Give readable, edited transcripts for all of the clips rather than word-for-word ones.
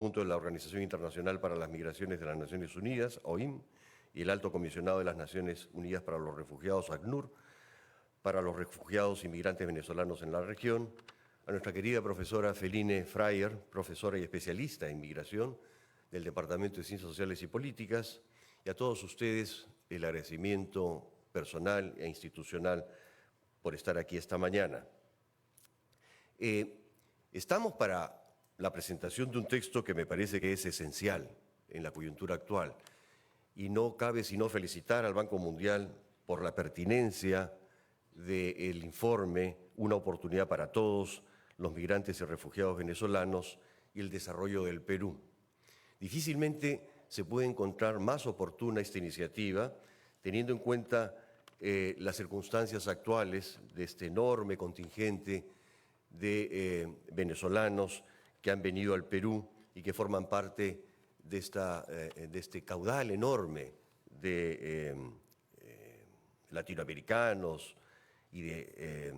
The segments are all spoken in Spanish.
junto de la Organización Internacional para las Migraciones de las Naciones Unidas, OIM, y el Alto Comisionado de las Naciones Unidas para los Refugiados, ACNUR, para los refugiados inmigrantes venezolanos en la región, a nuestra querida profesora Feline Fryer, profesora y especialista en migración del Departamento de Ciencias Sociales y Políticas, y a todos ustedes el agradecimiento personal e institucional por estar aquí esta mañana. Estamos para la presentación de un texto que me parece que es esencial en la coyuntura actual, y no cabe sino felicitar al Banco Mundial por la pertinencia del informe Una oportunidad para todos, los migrantes y refugiados venezolanos y el desarrollo del Perú. Difícilmente se puede encontrar más oportuna esta iniciativa, teniendo en cuenta las circunstancias actuales de este enorme contingente de venezolanos que han venido al Perú y que forman parte de este caudal enorme de latinoamericanos y de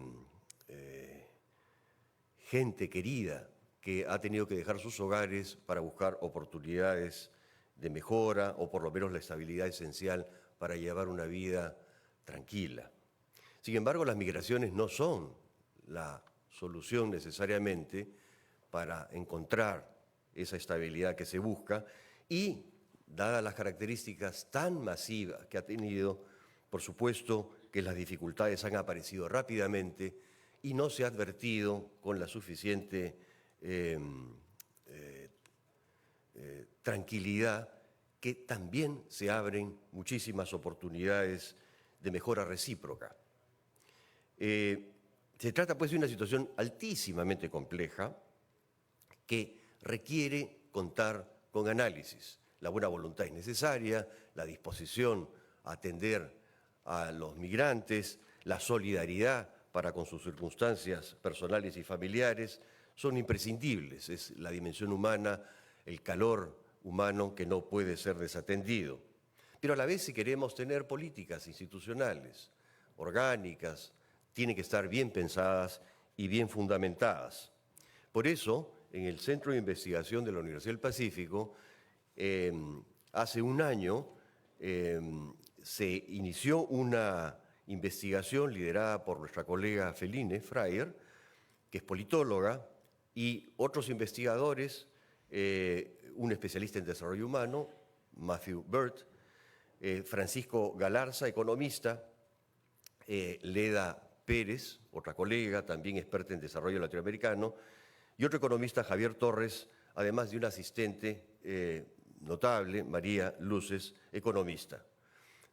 gente querida que ha tenido que dejar sus hogares para buscar oportunidades de mejora o por lo menos la estabilidad esencial para llevar una vida tranquila. Sin embargo, las migraciones no son la solución necesariamente para encontrar esa estabilidad que se busca y, dadas las características tan masivas que ha tenido, por supuesto que las dificultades han aparecido rápidamente y no se ha advertido con la suficiente tranquilidad que también se abren muchísimas oportunidades de mejora recíproca. Se trata pues de una situación altísimamente compleja que requiere contar con análisis. La buena voluntad es necesaria, la disposición a atender a los migrantes, la solidaridad para con sus circunstancias personales y familiares son imprescindibles. Es la dimensión humana, el calor humano que no puede ser desatendido. Pero a la vez, si queremos tener políticas institucionales orgánicas, tienen que estar bien pensadas y bien fundamentadas. Por eso, en el Centro de Investigación de la Universidad del Pacífico, hace un año se inició una investigación liderada por nuestra colega Feline Fryer, que es politóloga, y otros investigadores, un especialista en desarrollo humano, Matthew Burt, Francisco Galarza, economista, Leda Pérez, otra colega, también experta en desarrollo latinoamericano, y otro economista, Javier Torres, además de un asistente notable, María Luces, economista.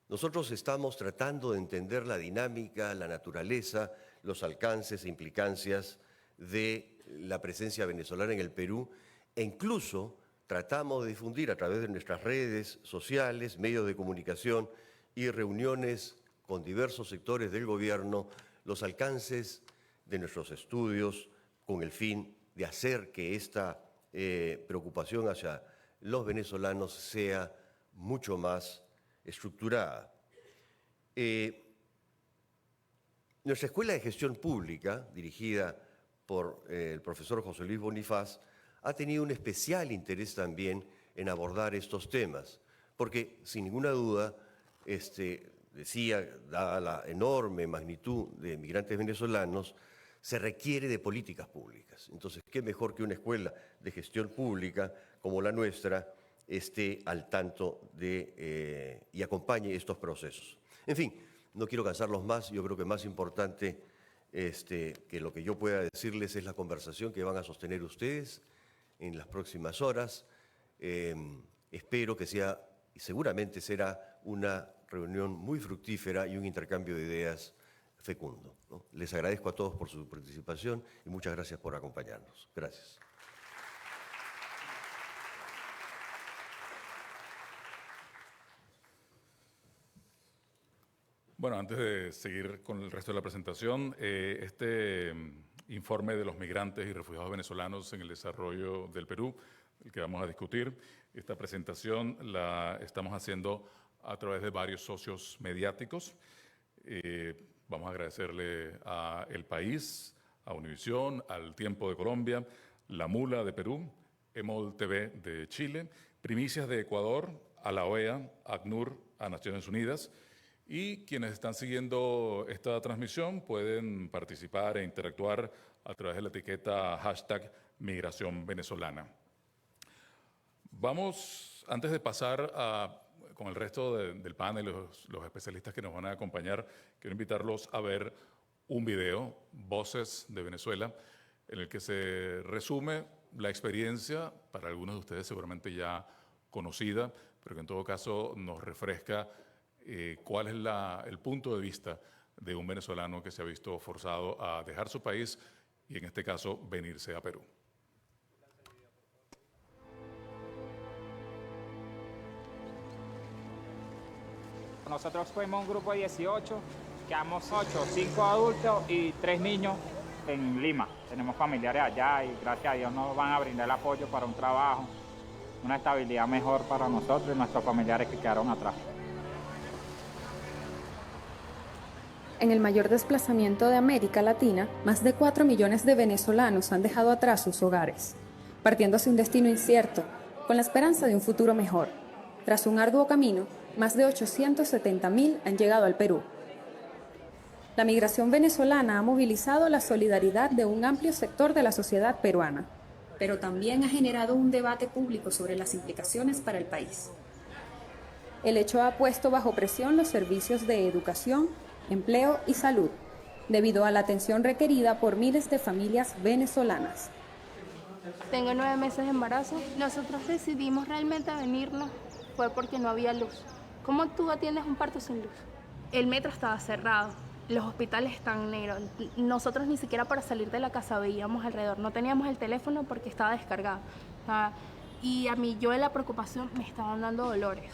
Nosotros estamos tratando de entender la dinámica, la naturaleza, los alcances e implicancias de la presencia venezolana en el Perú e incluso tratamos de difundir a través de nuestras redes sociales, medios de comunicación y reuniones con diversos sectores del gobierno los alcances de nuestros estudios con el fin de hacer que esta preocupación hacia los venezolanos sea mucho más estructurada. Nuestra Escuela de Gestión Pública, dirigida por el profesor José Luis Bonifaz, ha tenido un especial interés también en abordar estos temas, porque sin ninguna duda, decía, dada la enorme magnitud de migrantes venezolanos, se requiere de políticas públicas. Entonces, ¿qué mejor que una escuela de gestión pública como la nuestra esté al tanto de y acompañe estos procesos? En fin, no quiero cansarlos más, yo creo que más importante que lo que yo pueda decirles es la conversación que van a sostener ustedes en las próximas horas. Espero que sea, y seguramente será, una reunión muy fructífera y un intercambio de ideas fecundo, ¿no? Les agradezco a todos por su participación y muchas gracias por acompañarnos. Gracias. Bueno, antes de seguir con el resto de la presentación, este informe de los migrantes y refugiados venezolanos en el desarrollo del Perú, el que vamos a discutir, esta presentación la estamos haciendo a través de varios socios mediáticos. Vamos a agradecerle a El País, a Univisión, al Tiempo de Colombia, La Mula de Perú, EMOL TV de Chile, Primicias de Ecuador, a la OEA, ACNUR, a Naciones Unidas. Y quienes están siguiendo esta transmisión pueden participar e interactuar a través de la etiqueta hashtag Migración Venezolana. Vamos, antes de pasar con el resto del panel, los especialistas que nos van a acompañar, quiero invitarlos a ver un video, Voces de Venezuela, en el que se resume la experiencia, para algunos de ustedes seguramente ya conocida, pero que en todo caso nos refresca cuál es el punto de vista de un venezolano que se ha visto forzado a dejar su país y en este caso venirse a Perú. Nosotros fuimos un grupo de 18, quedamos 8, 5 adultos y 3 niños en Lima. Tenemos familiares allá y gracias a Dios nos van a brindar el apoyo para un trabajo, una estabilidad mejor para nosotros y nuestros familiares que quedaron atrás. En el mayor desplazamiento de América Latina, más de 4 millones de venezolanos han dejado atrás sus hogares, partiendo hacia un destino incierto, con la esperanza de un futuro mejor. Tras un arduo camino, más de 870.000 han llegado al Perú. La migración venezolana ha movilizado la solidaridad de un amplio sector de la sociedad peruana, pero también ha generado un debate público sobre las implicaciones para el país. El hecho ha puesto bajo presión los servicios de educación, empleo y salud, debido a la atención requerida por miles de familias venezolanas. Tengo 9 meses de embarazo. Nosotros decidimos realmente venirnos fue porque no había luz. ¿Cómo tú atiendes un parto sin luz? El metro estaba cerrado, los hospitales están negros. Nosotros ni siquiera para salir de la casa veíamos alrededor. No teníamos el teléfono porque estaba descargado. Y a mí yo de la preocupación me estaban dando dolores.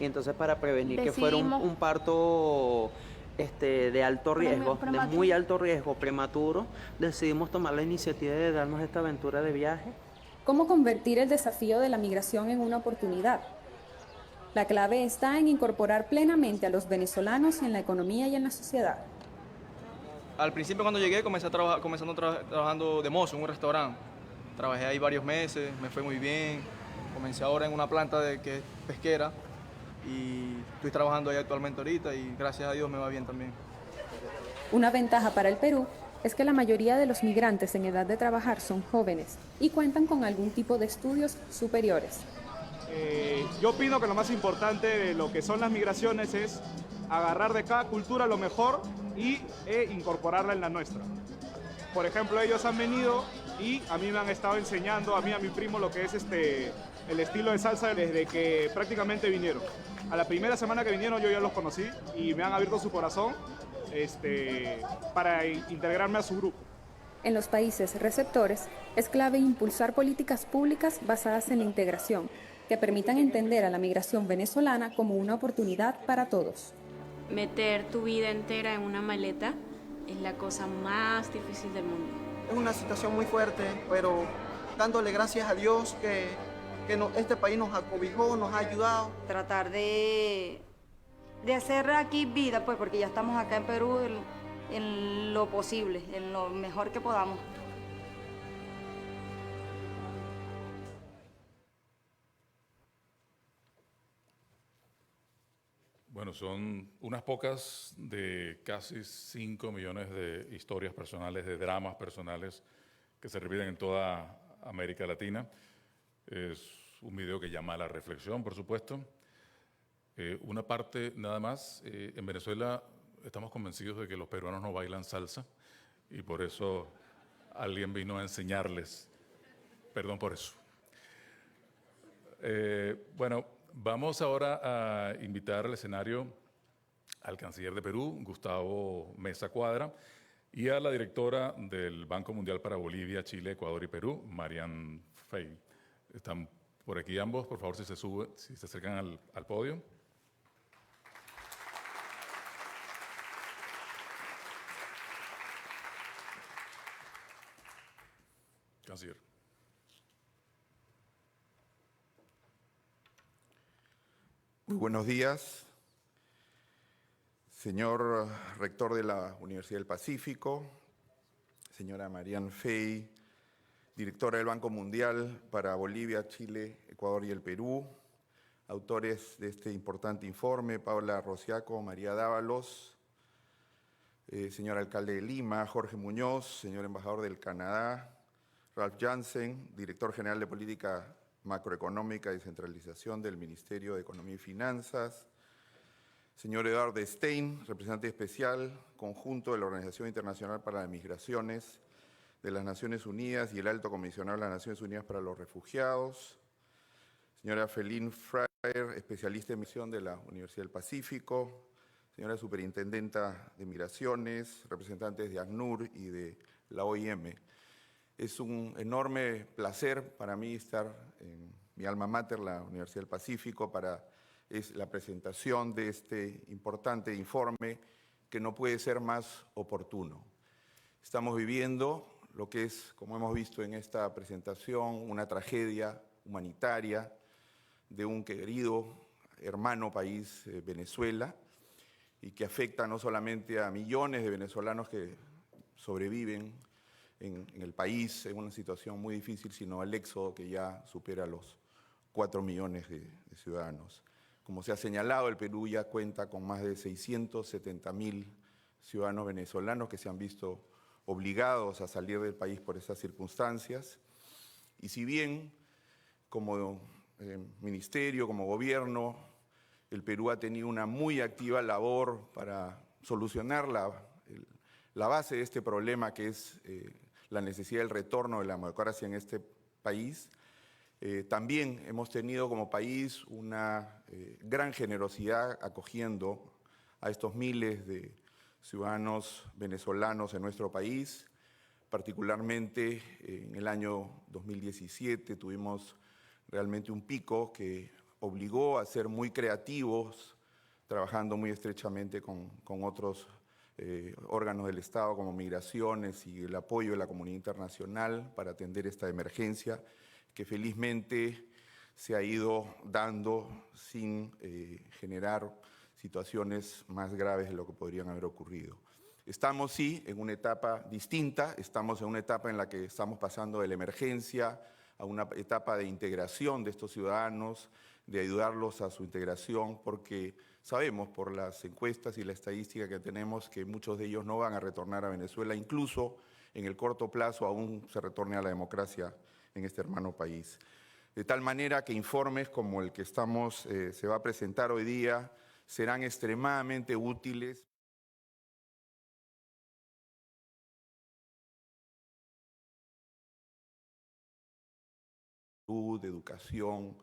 Entonces para prevenir que fuera un parto de alto riesgo, de muy alto riesgo, prematuro, decidimos tomar la iniciativa de darnos esta aventura de viaje. ¿Cómo convertir el desafío de la migración en una oportunidad? La clave está en incorporar plenamente a los venezolanos en la economía y en la sociedad. Al principio cuando llegué trabajando de mozo en un restaurante. Trabajé ahí varios meses, me fue muy bien. Comencé ahora en una planta que es pesquera y estoy trabajando ahí actualmente ahorita y gracias a Dios me va bien también. Una ventaja para el Perú es que la mayoría de los migrantes en edad de trabajar son jóvenes y cuentan con algún tipo de estudios superiores. Yo opino que lo más importante de lo que son las migraciones es agarrar de cada cultura lo mejor e incorporarla en la nuestra. Por ejemplo, ellos han venido y a mí me han estado enseñando, a mí y a mi primo, lo que es el estilo de salsa desde que prácticamente vinieron. A la primera semana que vinieron yo ya los conocí y me han abierto su corazón para integrarme a su grupo. En los países receptores es clave impulsar políticas públicas basadas en la integración, que permitan entender a la migración venezolana como una oportunidad para todos. Meter tu vida entera en una maleta es la cosa más difícil del mundo. Es una situación muy fuerte, pero dándole gracias a Dios que este país nos acobijó, nos ha ayudado. Tratar de hacer aquí vida, pues, porque ya estamos acá en Perú en lo posible, en lo mejor que podamos. Bueno, son unas pocas de casi 5 millones de historias personales, de dramas personales que se repiten en toda América Latina. Es un video que llama a la reflexión, por supuesto. Una parte nada más, en Venezuela estamos convencidos de que los peruanos no bailan salsa y por eso alguien vino a enseñarles. Perdón por eso. Bueno, vamos ahora a invitar al escenario al canciller de Perú, Gustavo Meza Cuadra, y a la directora del Banco Mundial para Bolivia, Chile, Ecuador y Perú, Marianne Fey. Están por aquí ambos, por favor, si se acercan al podio. Canciller. Muy buenos días, señor rector de la Universidad del Pacífico, señora Marianne Fey, directora del Banco Mundial para Bolivia, Chile, Ecuador y el Perú. Autores de este importante informe, Paula Rosiaco, María Dávalos, señor alcalde de Lima, Jorge Muñoz, señor embajador del Canadá, Ralph Jansen, director general de Política Macroeconómica y Descentralización del Ministerio de Economía y Finanzas, señor Eduardo Stein, representante especial conjunto de la Organización Internacional para las Migraciones de las Naciones Unidas y el Alto Comisionado de las Naciones Unidas para los Refugiados, señora Feline Fryer, especialista en misión de la Universidad del Pacífico, señora Superintendenta de Migraciones, representantes de ACNUR y de la OIM. Es un enorme placer para mí estar en mi alma mater, la Universidad del Pacífico, para la presentación de este importante informe que no puede ser más oportuno. Estamos viviendo lo que es, como hemos visto en esta presentación, una tragedia humanitaria de un querido hermano país, Venezuela, y que afecta no solamente a millones de venezolanos que sobreviven en el país en una situación muy difícil, sino al éxodo que ya supera los 4 millones de ciudadanos. Como se ha señalado, el Perú ya cuenta con más de 670.000 ciudadanos venezolanos que se han visto obligados a salir del país por esas circunstancias. Y si bien como ministerio, como gobierno, el Perú ha tenido una muy activa labor para solucionar la base de este problema, que es la necesidad del retorno de la democracia en este país, también hemos tenido como país una gran generosidad acogiendo a estos miles de ciudadanos venezolanos en nuestro país. Particularmente en el año 2017 tuvimos realmente un pico que obligó a ser muy creativos, trabajando muy estrechamente con otros órganos del Estado como Migraciones y el apoyo de la comunidad internacional para atender esta emergencia que felizmente se ha ido dando sin generar situaciones más graves de lo que podrían haber ocurrido. Estamos, sí, en una etapa distinta, estamos en una etapa en la que estamos pasando de la emergencia a una etapa de integración de estos ciudadanos, de ayudarlos a su integración, porque sabemos por las encuestas y la estadística que tenemos que muchos de ellos no van a retornar a Venezuela, incluso en el corto plazo aún se retorne a la democracia en este hermano país. De tal manera que informes como el que se va a presentar hoy día serán extremadamente útiles de educación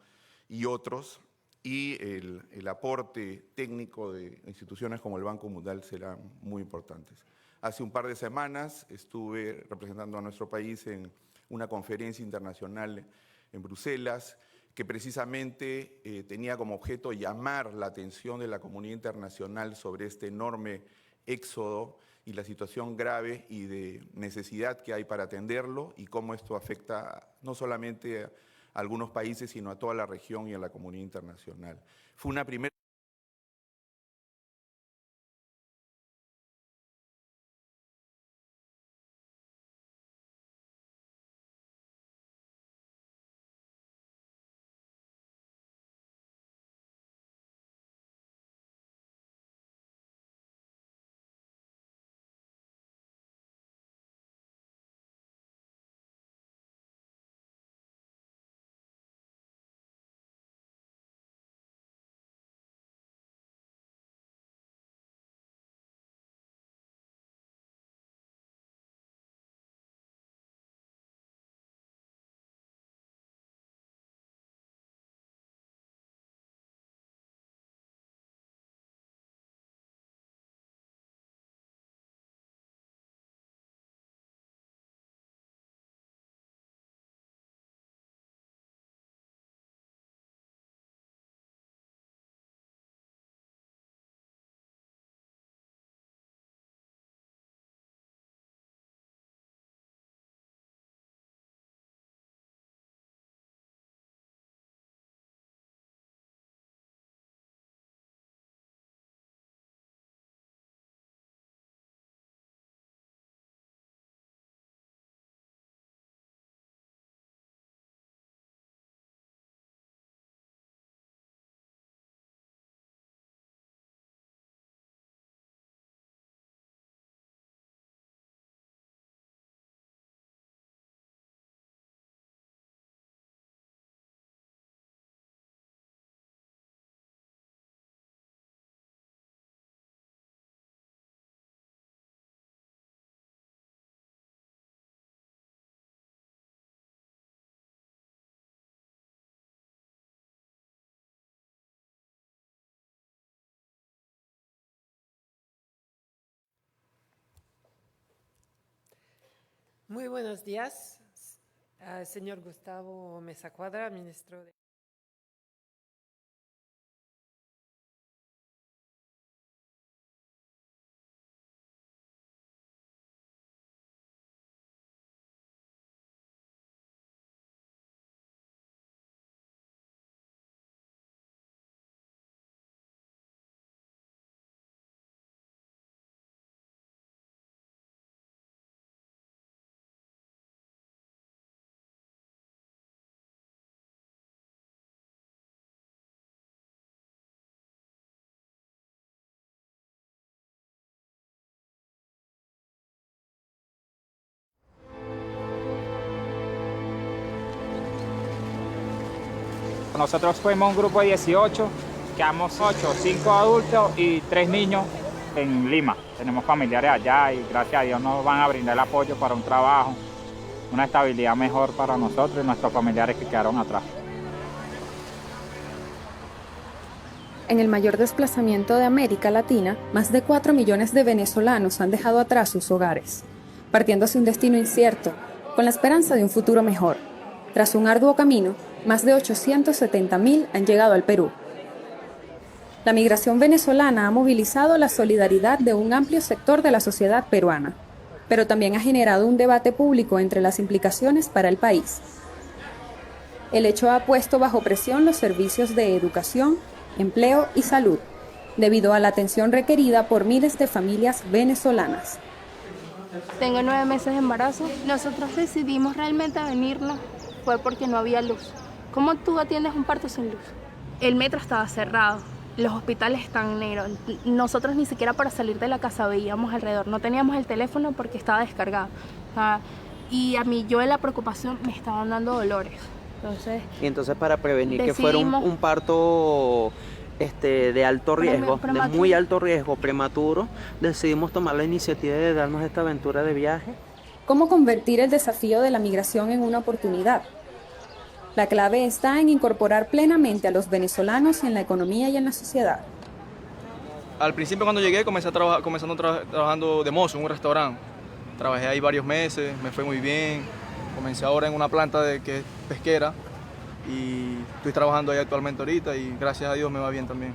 y otros, y el aporte técnico de instituciones como el Banco Mundial serán muy importantes. Hace un par de semanas estuve representando a nuestro país en una conferencia internacional en Bruselas que precisamente tenía como objeto llamar la atención de la comunidad internacional sobre este enorme éxodo y la situación grave y de necesidad que hay para atenderlo y cómo esto afecta no solamente a algunos países, sino a toda la región y a la comunidad internacional. Fue una primera Muy buenos días, señor Gustavo Mesa Cuadra, ministro de... Nosotros fuimos un grupo de 18, quedamos 8, 5 adultos y 3 niños en Lima. Tenemos familiares allá y gracias a Dios nos van a brindar el apoyo para un trabajo, una estabilidad mejor para nosotros y nuestros familiares que quedaron atrás. En el mayor desplazamiento de América Latina, más de 4 millones de venezolanos han dejado atrás sus hogares, partiendo hacia un destino incierto, con la esperanza de un futuro mejor. Tras un arduo camino, más de 870.000 han llegado al Perú. La migración venezolana ha movilizado la solidaridad de un amplio sector de la sociedad peruana, pero también ha generado un debate público entre las implicaciones para el país. El hecho ha puesto bajo presión los servicios de educación, empleo y salud, debido a la atención requerida por miles de familias venezolanas. Tengo 9 meses de embarazo. Nosotros decidimos realmente venirnos fue porque no había luz. ¿Cómo tú atiendes un parto sin luz? El metro estaba cerrado, los hospitales están negros. Nosotros ni siquiera para salir de la casa veíamos alrededor. No teníamos el teléfono porque estaba descargado. Y a mí, yo en la preocupación, me estaban dando dolores. Y entonces para prevenir que fuera un parto de alto riesgo, de muy alto riesgo, prematuro, decidimos tomar la iniciativa de darnos esta aventura de viaje. ¿Cómo convertir el desafío de la migración en una oportunidad? La clave está en incorporar plenamente a los venezolanos en la economía y en la sociedad. Al principio cuando llegué trabajando de mozo en un restaurante. Trabajé ahí varios meses, me fue muy bien. Comencé ahora en una planta que es pesquera y estoy trabajando ahí actualmente ahorita y gracias a Dios me va bien también.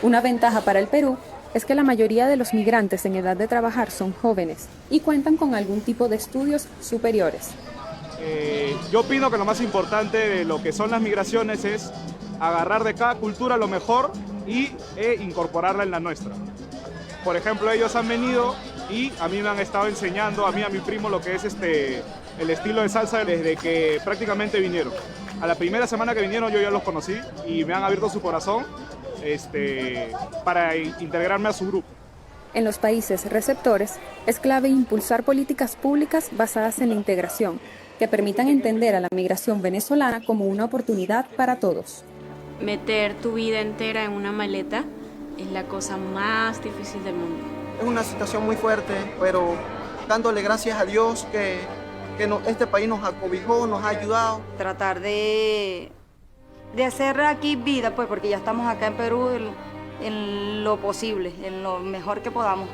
Una ventaja para el Perú es que la mayoría de los migrantes en edad de trabajar son jóvenes y cuentan con algún tipo de estudios superiores. Yo opino que lo más importante de lo que son las migraciones es agarrar de cada cultura lo mejor e incorporarla en la nuestra. Por ejemplo, ellos han venido y a mí me han estado enseñando, a mí y a mi primo, lo que es el estilo de salsa desde que prácticamente vinieron. A la primera semana que vinieron yo ya los conocí y me han abierto su corazón para integrarme a su grupo. En los países receptores es clave impulsar políticas públicas basadas en la integración, que permitan entender a la migración venezolana como una oportunidad para todos. Meter tu vida entera en una maleta es la cosa más difícil del mundo. Es una situación muy fuerte, pero dándole gracias a Dios que este país nos acobijó, nos ha ayudado. Tratar de hacer aquí vida, pues, porque ya estamos acá en Perú en lo posible, en lo mejor que podamos.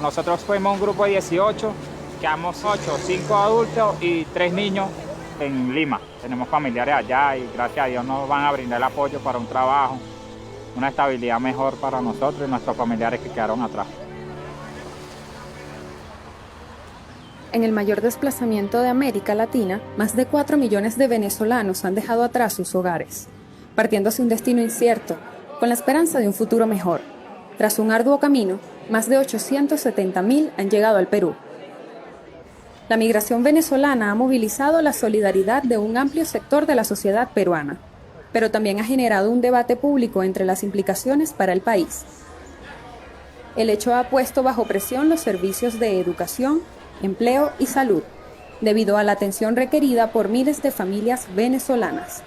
Nosotros fuimos un grupo de 18, quedamos 8, 5 adultos y 3 niños en Lima. Tenemos familiares allá y gracias a Dios nos van a brindar el apoyo para un trabajo, una estabilidad mejor para nosotros y nuestros familiares que quedaron atrás. En el mayor desplazamiento de América Latina, más de 4 millones de venezolanos han dejado atrás sus hogares, partiendo hacia un destino incierto, con la esperanza de un futuro mejor. Tras un arduo camino, más de 870.000 han llegado al Perú. La migración venezolana ha movilizado la solidaridad de un amplio sector de la sociedad peruana, pero también ha generado un debate público entre las implicaciones para el país. El hecho ha puesto bajo presión los servicios de educación, empleo y salud, debido a la atención requerida por miles de familias venezolanas.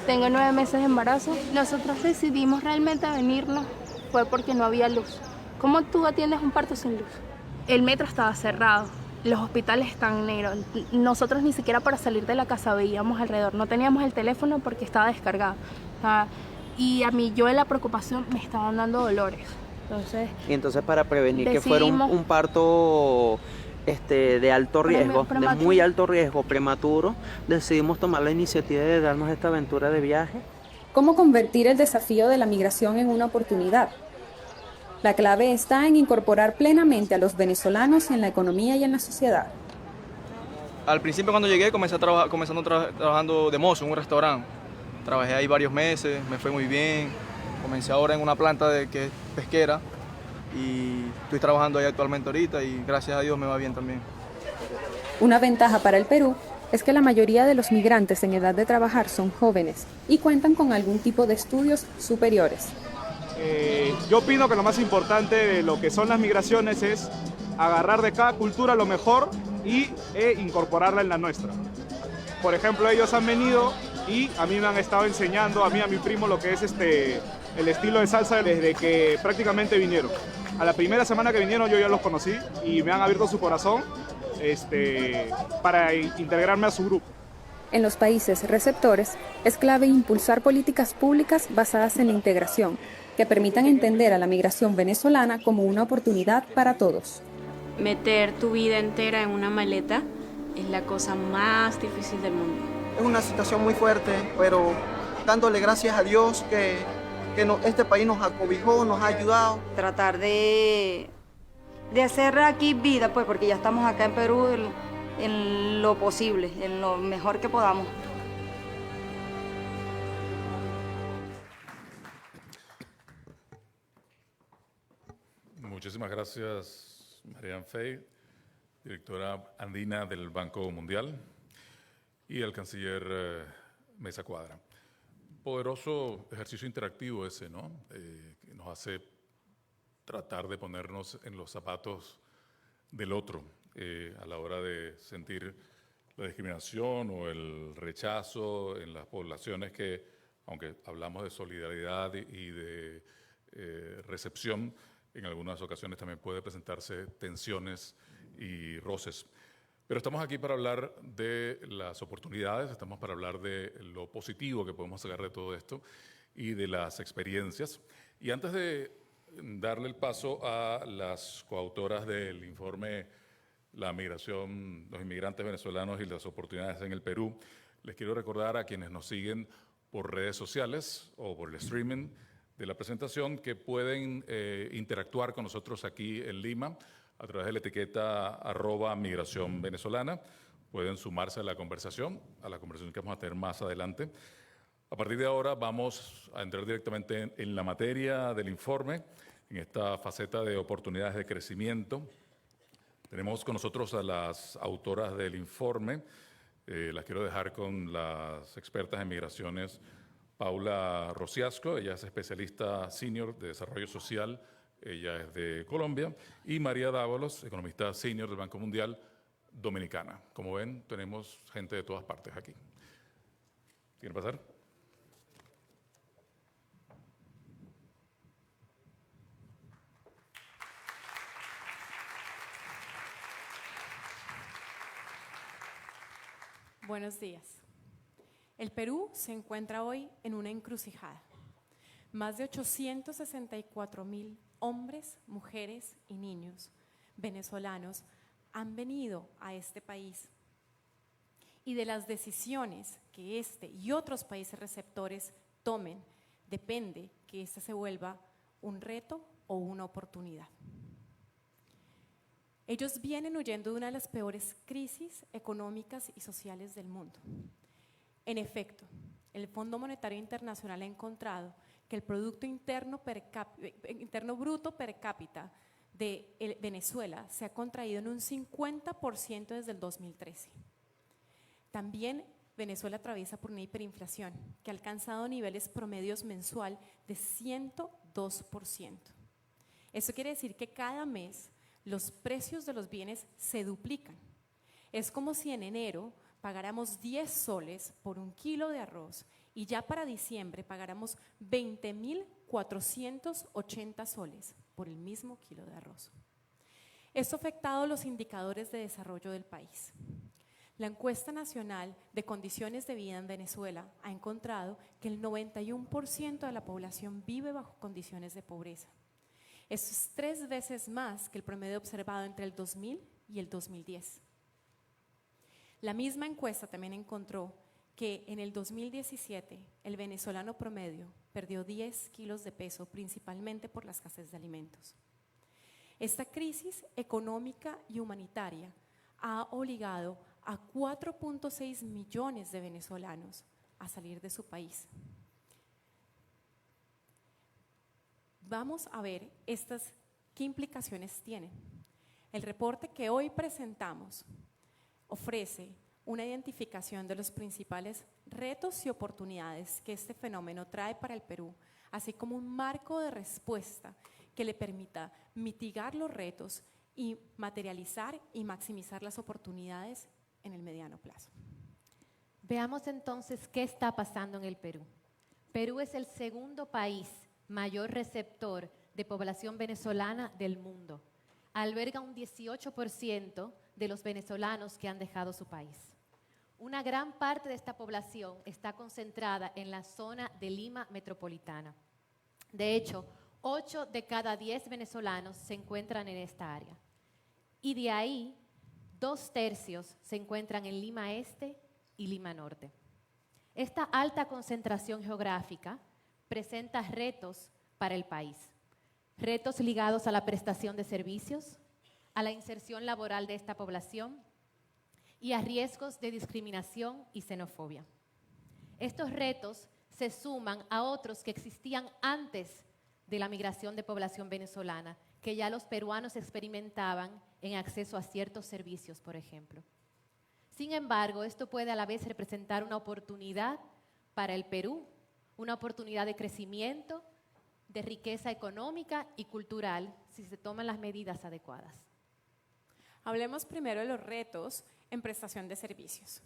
Tengo 9 meses de embarazo. Nosotros decidimos realmente venirnos fue porque no había luz. ¿Cómo tú atiendes un parto sin luz? El metro estaba cerrado, los hospitales están negros. Nosotros ni siquiera para salir de la casa veíamos alrededor. No teníamos el teléfono porque estaba descargado. Y a mí, yo de la preocupación, me estaban dando dolores. Entonces para prevenir que fuera un parto de alto riesgo, de muy alto riesgo, prematuro, decidimos tomar la iniciativa de darnos esta aventura de viaje. ¿Cómo convertir el desafío de la migración en una oportunidad? La clave está en incorporar plenamente a los venezolanos en la economía y en la sociedad. Al principio cuando llegué trabajando de mozo en un restaurante. Trabajé ahí varios meses, me fue muy bien. Comencé ahora en una planta que es pesquera y estoy trabajando ahí actualmente ahorita y gracias a Dios me va bien también. Una ventaja para el Perú es que la mayoría de los migrantes en edad de trabajar son jóvenes y cuentan con algún tipo de estudios superiores. Yo opino que lo más importante de lo que son las migraciones es agarrar de cada cultura lo mejor e incorporarla en la nuestra. Por ejemplo, ellos han venido y a mí me han estado enseñando, a mí y a mi primo, lo que es el estilo de salsa desde que prácticamente vinieron. A la primera semana que vinieron yo ya los conocí y me han abierto su corazón para integrarme a su grupo. En los países receptores es clave impulsar políticas públicas basadas en la integración, que permitan entender a la migración venezolana como una oportunidad para todos. Meter tu vida entera en una maleta es la cosa más difícil del mundo. Es una situación muy fuerte, pero dándole gracias a Dios que este país nos acobijó, nos ha ayudado. Tratar de hacer aquí vida, pues, porque ya estamos acá en Perú en lo posible, en lo mejor que podamos. Muchísimas gracias, Marian Fey, directora andina del Banco Mundial, y al canciller Mesa Cuadra. Poderoso ejercicio interactivo ese, ¿no? Que nos hace tratar de ponernos en los zapatos del otro a la hora de sentir la discriminación o el rechazo en las poblaciones que, aunque hablamos de solidaridad y de recepción, en algunas ocasiones también puede presentarse tensiones y roces. Pero estamos aquí para hablar de las oportunidades, estamos para hablar de lo positivo que podemos sacar de todo esto y de las experiencias. Y antes de darle el paso a las coautoras del informe La migración, los inmigrantes venezolanos y las oportunidades en el Perú, les quiero recordar a quienes nos siguen por redes sociales o por el streaming de la presentación que pueden interactuar con nosotros aquí en Lima a través de la etiqueta @migracionvenezolana. Pueden sumarse a la conversación que vamos a tener más adelante. A partir de ahora vamos a entrar directamente en la materia del informe, en esta faceta de oportunidades de crecimiento. Tenemos con nosotros a las autoras del informe. Las quiero dejar con las expertas en migraciones, Paula Rosiasco, ella es especialista senior de desarrollo social, ella es de Colombia, y María Dávalos, economista senior del Banco Mundial, dominicana. Como ven, tenemos gente de todas partes aquí. ¿Quieren pasar? Buenos días. El Perú se encuentra hoy en una encrucijada. Más de 864.000 hombres, mujeres y niños venezolanos han venido a este país y de las decisiones que este y otros países receptores tomen, depende que este se vuelva un reto o una oportunidad. Ellos vienen huyendo de una de las peores crisis económicas y sociales del mundo. En efecto, el Fondo Monetario Internacional ha encontrado que el Producto Interno Bruto per cápita de Venezuela se ha contraído en un 50% desde el 2013. También Venezuela atraviesa por una hiperinflación que ha alcanzado niveles promedios mensual de 102%. Eso quiere decir que cada mes los precios de los bienes se duplican. Es como si en enero pagáramos 10 soles por un kilo de arroz y ya para diciembre pagáramos 20.480 soles por el mismo kilo de arroz. Esto ha afectado los indicadores de desarrollo del país. La encuesta nacional de condiciones de vida en Venezuela ha encontrado que el 91% de la población vive bajo condiciones de pobreza. Esto es 3 veces más que el promedio observado entre el 2000 y el 2010. La misma encuesta también encontró que en el 2017 el venezolano promedio perdió 10 kilos de peso, principalmente por la escasez de alimentos. Esta crisis económica y humanitaria ha obligado a 4.6 millones de venezolanos a salir de su país. Vamos a ver qué implicaciones tienen. El reporte que hoy presentamos ofrece una identificación de los principales retos y oportunidades que este fenómeno trae para el Perú, así como un marco de respuesta que le permita mitigar los retos y materializar y maximizar las oportunidades en el mediano plazo. Veamos entonces qué está pasando en el Perú. Perú es el segundo país mayor receptor de población venezolana del mundo. Alberga un 18% de los venezolanos que han dejado su país. Una gran parte de esta población está concentrada en la zona de Lima metropolitana. De hecho, 8 de cada 10 venezolanos se encuentran en esta área. Y de ahí, 2/3 se encuentran en Lima Este y Lima Norte. Esta alta concentración geográfica presenta retos para el país. Retos ligados a la prestación de servicios, a la inserción laboral de esta población y a riesgos de discriminación y xenofobia. Estos retos se suman a otros que existían antes de la migración de población venezolana, que ya los peruanos experimentaban en acceso a ciertos servicios, por ejemplo. Sin embargo, esto puede a la vez representar una oportunidad para el Perú, una oportunidad de crecimiento, de riqueza económica y cultural, si se toman las medidas adecuadas. Hablemos primero de los retos en prestación de servicios.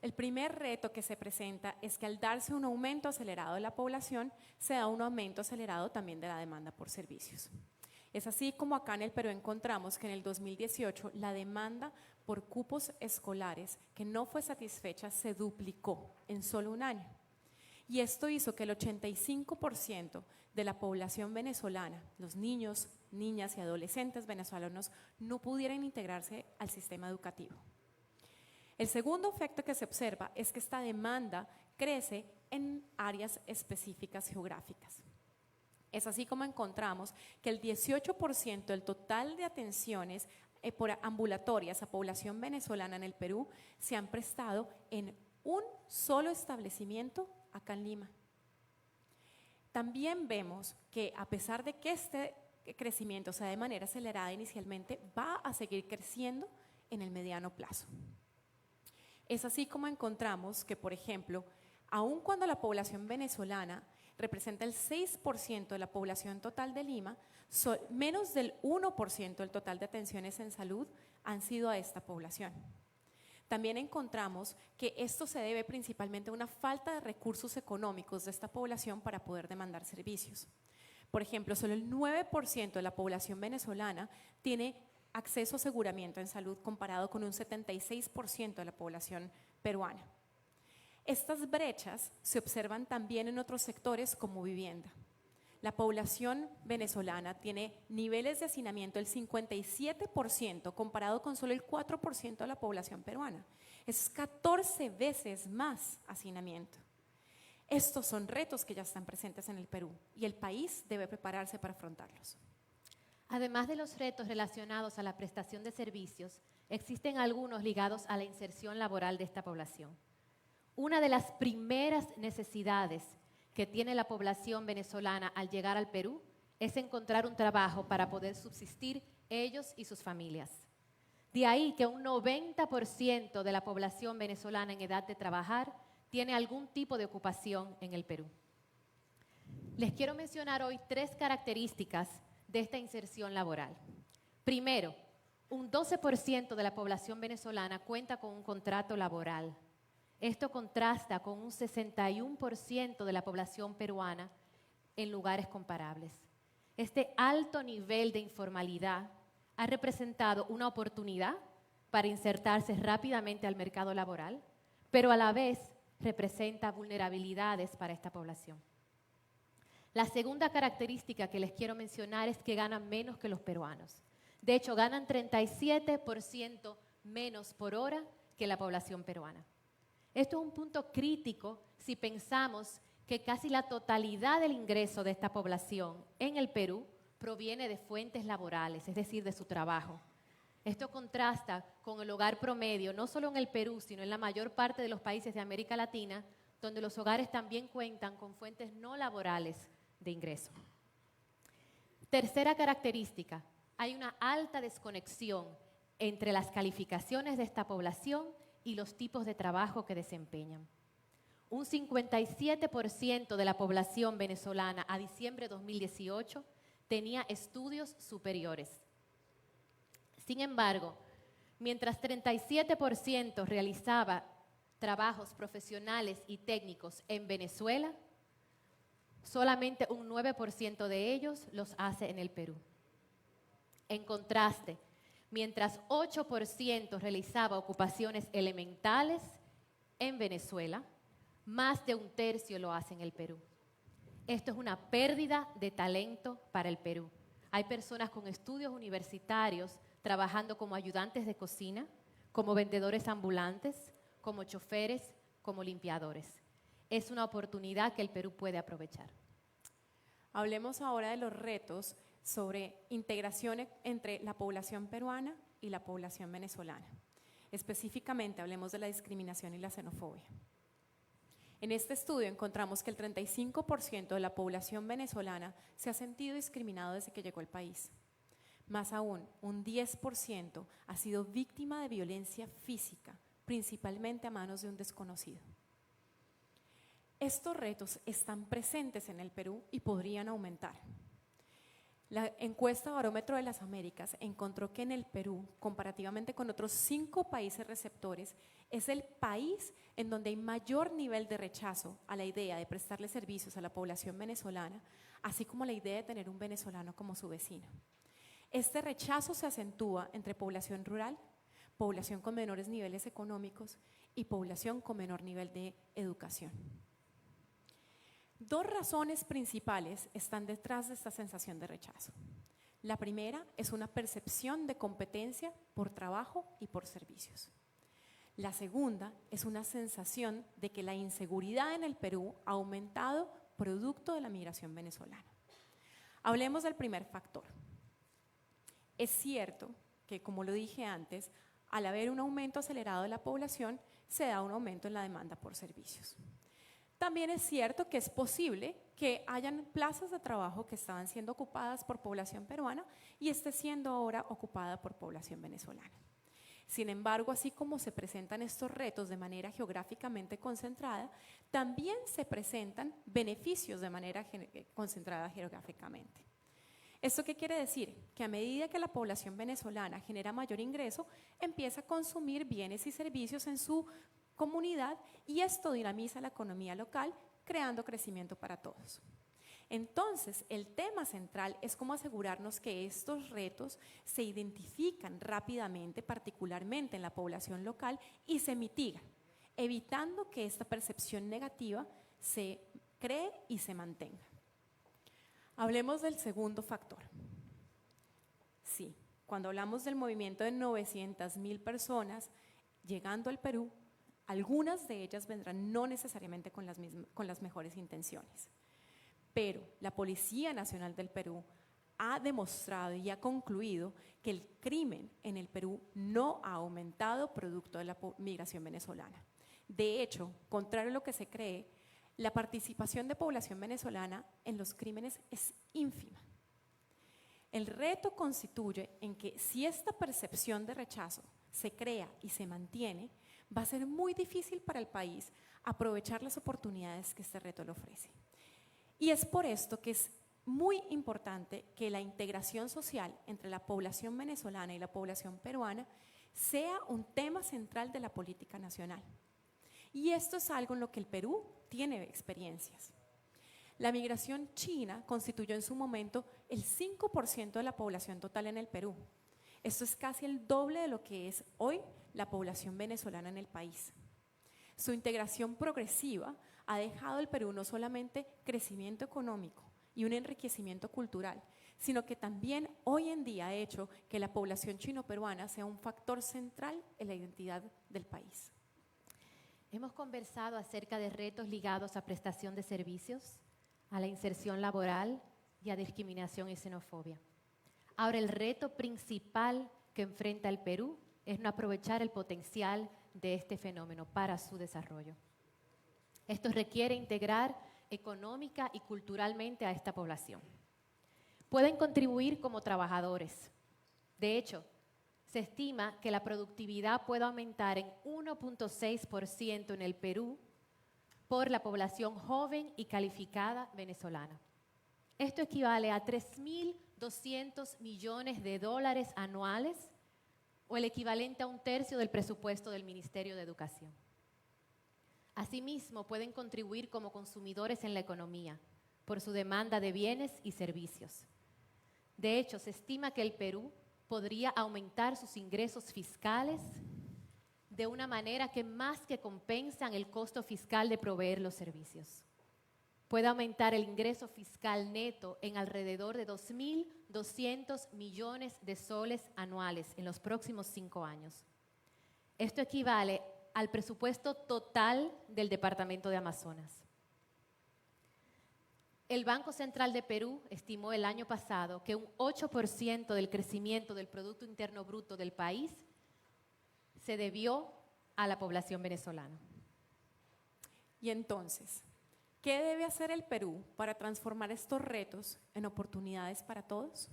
El primer reto que se presenta es que al darse un aumento acelerado de la población, se da un aumento acelerado también de la demanda por servicios. Es así como acá en el Perú encontramos que en el 2018 la demanda por cupos escolares que no fue satisfecha se duplicó en solo un año. Y esto hizo que el 85% de la población venezolana, los niños, niñas y adolescentes venezolanos, no pudieran integrarse al sistema educativo. El segundo efecto que se observa es que esta demanda crece en áreas específicas geográficas. Es así como encontramos que el 18% del total de atenciones por ambulatorias a población venezolana en el Perú se han prestado en un solo establecimiento acá en Lima. También vemos que a pesar de que este crecimiento sea de manera acelerada inicialmente, va a seguir creciendo en el mediano plazo. Es así como encontramos que, por ejemplo, aun cuando la población venezolana representa el 6% de la población total de Lima, menos del 1% del total de atenciones en salud han sido a esta población. También encontramos que esto se debe principalmente a una falta de recursos económicos de esta población para poder demandar servicios. Por ejemplo, solo el 9% de la población venezolana tiene acceso a aseguramiento en salud comparado con un 76% de la población peruana. Estas brechas se observan también en otros sectores como vivienda. la población venezolana tiene niveles de hacinamiento del 57% comparado con solo el 4% de la población peruana. Es 14 veces más hacinamiento. Estos son retos que ya están presentes en el Perú y el país debe prepararse para afrontarlos. Además de los retos relacionados a la prestación de servicios, existen algunos ligados a la inserción laboral de esta población. Una de las primeras necesidades que tiene la población venezolana al llegar al Perú es encontrar un trabajo para poder subsistir ellos y sus familias. De ahí que un 90% de la población venezolana en edad de trabajar tiene algún tipo de ocupación en el Perú. Les quiero mencionar hoy 3 características de esta inserción laboral. Primero, un 12% de la población venezolana cuenta con un contrato laboral. Esto contrasta con un 61% de la población peruana en lugares comparables. Este alto nivel de informalidad ha representado una oportunidad para insertarse rápidamente al mercado laboral, pero a la vez representa vulnerabilidades para esta población. La segunda característica que les quiero mencionar es que ganan menos que los peruanos. De hecho, ganan 37% menos por hora que la población peruana. Esto es un punto crítico si pensamos que casi la totalidad del ingreso de esta población en el Perú proviene de fuentes laborales, es decir, de su trabajo. Esto contrasta con el hogar promedio, no solo en el Perú, sino en la mayor parte de los países de América Latina, donde los hogares también cuentan con fuentes no laborales de ingreso. Tercera característica, hay una alta desconexión entre las calificaciones de esta población y los tipos de trabajo que desempeñan. Un 57% de la población venezolana a diciembre de 2018 tenía estudios superiores. Sin embargo, mientras 37% realizaba trabajos profesionales y técnicos en Venezuela, solamente un 9% de ellos los hace en el Perú. En contraste, mientras 8% realizaba ocupaciones elementales en Venezuela, más de un tercio lo hace en el Perú. Esto es una pérdida de talento para el Perú. Hay personas con estudios universitarios trabajando como ayudantes de cocina, como vendedores ambulantes, como choferes, como limpiadores. Es una oportunidad que el Perú puede aprovechar. Hablemos ahora de los retos sobre integración entre la población peruana y la población venezolana. Específicamente hablemos de la discriminación y la xenofobia. En este estudio encontramos que el 35% de la población venezolana se ha sentido discriminado desde que llegó al país. Más aún, un 10% ha sido víctima de violencia física, principalmente a manos de un desconocido. Estos retos están presentes en el Perú y podrían aumentar. La encuesta Barómetro de las Américas encontró que en el Perú, comparativamente con otros 5 países receptores, es el país en donde hay mayor nivel de rechazo a la idea de prestarle servicios a la población venezolana, así como la idea de tener un venezolano como su vecino. Este rechazo se acentúa entre población rural, población con menores niveles económicos y población con menor nivel de educación. 2 razones principales están detrás de esta sensación de rechazo. La primera es una percepción de competencia por trabajo y por servicios. La segunda es una sensación de que la inseguridad en el Perú ha aumentado producto de la migración venezolana. Hablemos del primer factor. Es cierto que, como lo dije antes, al haber un aumento acelerado de la población, se da un aumento en la demanda por servicios. También es cierto que es posible que hayan plazas de trabajo que estaban siendo ocupadas por población peruana y esté siendo ahora ocupada por población venezolana. Sin embargo, así como se presentan estos retos de manera geográficamente concentrada, también se presentan beneficios de manera concentrada geográficamente. ¿Esto qué quiere decir? Que a medida que la población venezolana genera mayor ingreso, empieza a consumir bienes y servicios en su comunidad y esto dinamiza la economía local, creando crecimiento para todos. Entonces, el tema central es cómo asegurarnos que estos retos se identifican rápidamente, particularmente en la población local, y se mitigan, evitando que esta percepción negativa se cree y se mantenga. Hablemos del segundo factor. Sí, cuando hablamos del movimiento de 900.000 personas llegando al Perú, algunas de ellas vendrán no necesariamente con las mejores intenciones. Pero la Policía Nacional del Perú ha demostrado y ha concluido que el crimen en el Perú no ha aumentado producto de la migración venezolana. De hecho, contrario a lo que se cree, la participación de población venezolana en los crímenes es ínfima. El reto constituye en que si esta percepción de rechazo se crea y se mantiene, va a ser muy difícil para el país aprovechar las oportunidades que este reto le ofrece. Y es por esto que es muy importante que la integración social entre la población venezolana y la población peruana sea un tema central de la política nacional. Y esto es algo en lo que el Perú tiene experiencias. La migración china constituyó en su momento el 5% de la población total en el Perú. Esto es casi el doble de lo que es hoy la población venezolana en el país. Su integración progresiva ha dejado al Perú no solamente crecimiento económico y un enriquecimiento cultural, sino que también hoy en día ha hecho que la población chino-peruana sea un factor central en la identidad del país. Hemos conversado acerca de retos ligados a prestación de servicios, a la inserción laboral y a discriminación y xenofobia. Ahora, el reto principal que enfrenta el Perú es no aprovechar el potencial de este fenómeno para su desarrollo. Esto requiere integrar económica y culturalmente a esta población. Pueden contribuir como trabajadores. De hecho, se estima que la productividad puede aumentar en 1.6% en el Perú por la población joven y calificada venezolana. Esto equivale a 3.200 millones de dólares anuales o el equivalente a 1/3 del presupuesto del Ministerio de Educación. Asimismo, pueden contribuir como consumidores en la economía por su demanda de bienes y servicios. De hecho, se estima que el Perú podría aumentar sus ingresos fiscales de una manera que más que compensan el costo fiscal de proveer los servicios. Puede aumentar el ingreso fiscal neto en alrededor de 2.200 millones de soles anuales en los próximos 5 años. Esto equivale al presupuesto total del Departamento de Amazonas. El Banco Central de Perú estimó el año pasado que un 8% del crecimiento del Producto Interno Bruto del país se debió a la población venezolana. Y entonces, ¿qué debe hacer el Perú para transformar estos retos en oportunidades para todos?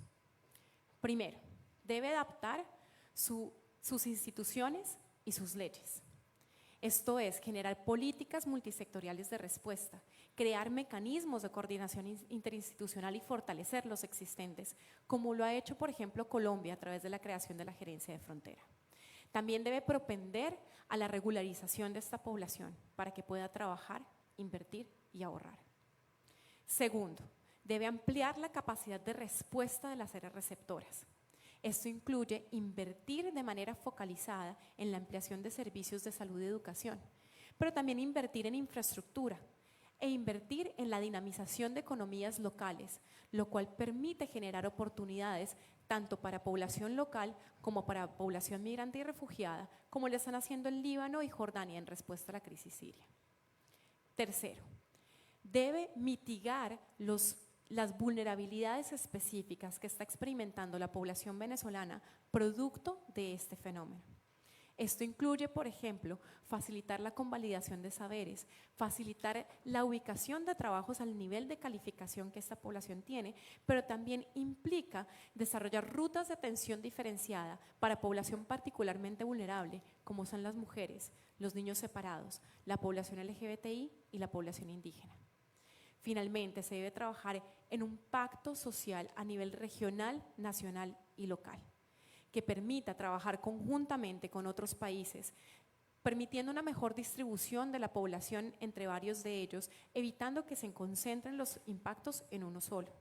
Primero, debe adaptar sus instituciones y sus leyes. Esto es, generar políticas multisectoriales de respuesta, crear mecanismos de coordinación interinstitucional y fortalecer los existentes, como lo ha hecho, por ejemplo, Colombia a través de la creación de la Gerencia de Frontera. También debe propender a la regularización de esta población para que pueda trabajar, invertir y ahorrar. Segundo, debe ampliar la capacidad de respuesta de las áreas receptoras. Esto incluye invertir de manera focalizada en la ampliación de servicios de salud y educación, pero también invertir en infraestructura e invertir en la dinamización de economías locales, lo cual permite generar oportunidades tanto para población local como para población migrante y refugiada, como lo están haciendo en Líbano y Jordania en respuesta a la crisis siria. Tercero, debe mitigar las vulnerabilidades específicas que está experimentando la población venezolana producto de este fenómeno. Esto incluye, por ejemplo, facilitar la convalidación de saberes, facilitar la ubicación de trabajos al nivel de calificación que esta población tiene, pero también implica desarrollar rutas de atención diferenciada para población particularmente vulnerable, como son las mujeres, los niños separados, la población LGBTI y la población indígena. Finalmente, se debe trabajar en un pacto social a nivel regional, nacional y local, que permita trabajar conjuntamente con otros países, permitiendo una mejor distribución de la población entre varios de ellos, evitando que se concentren los impactos en uno solo.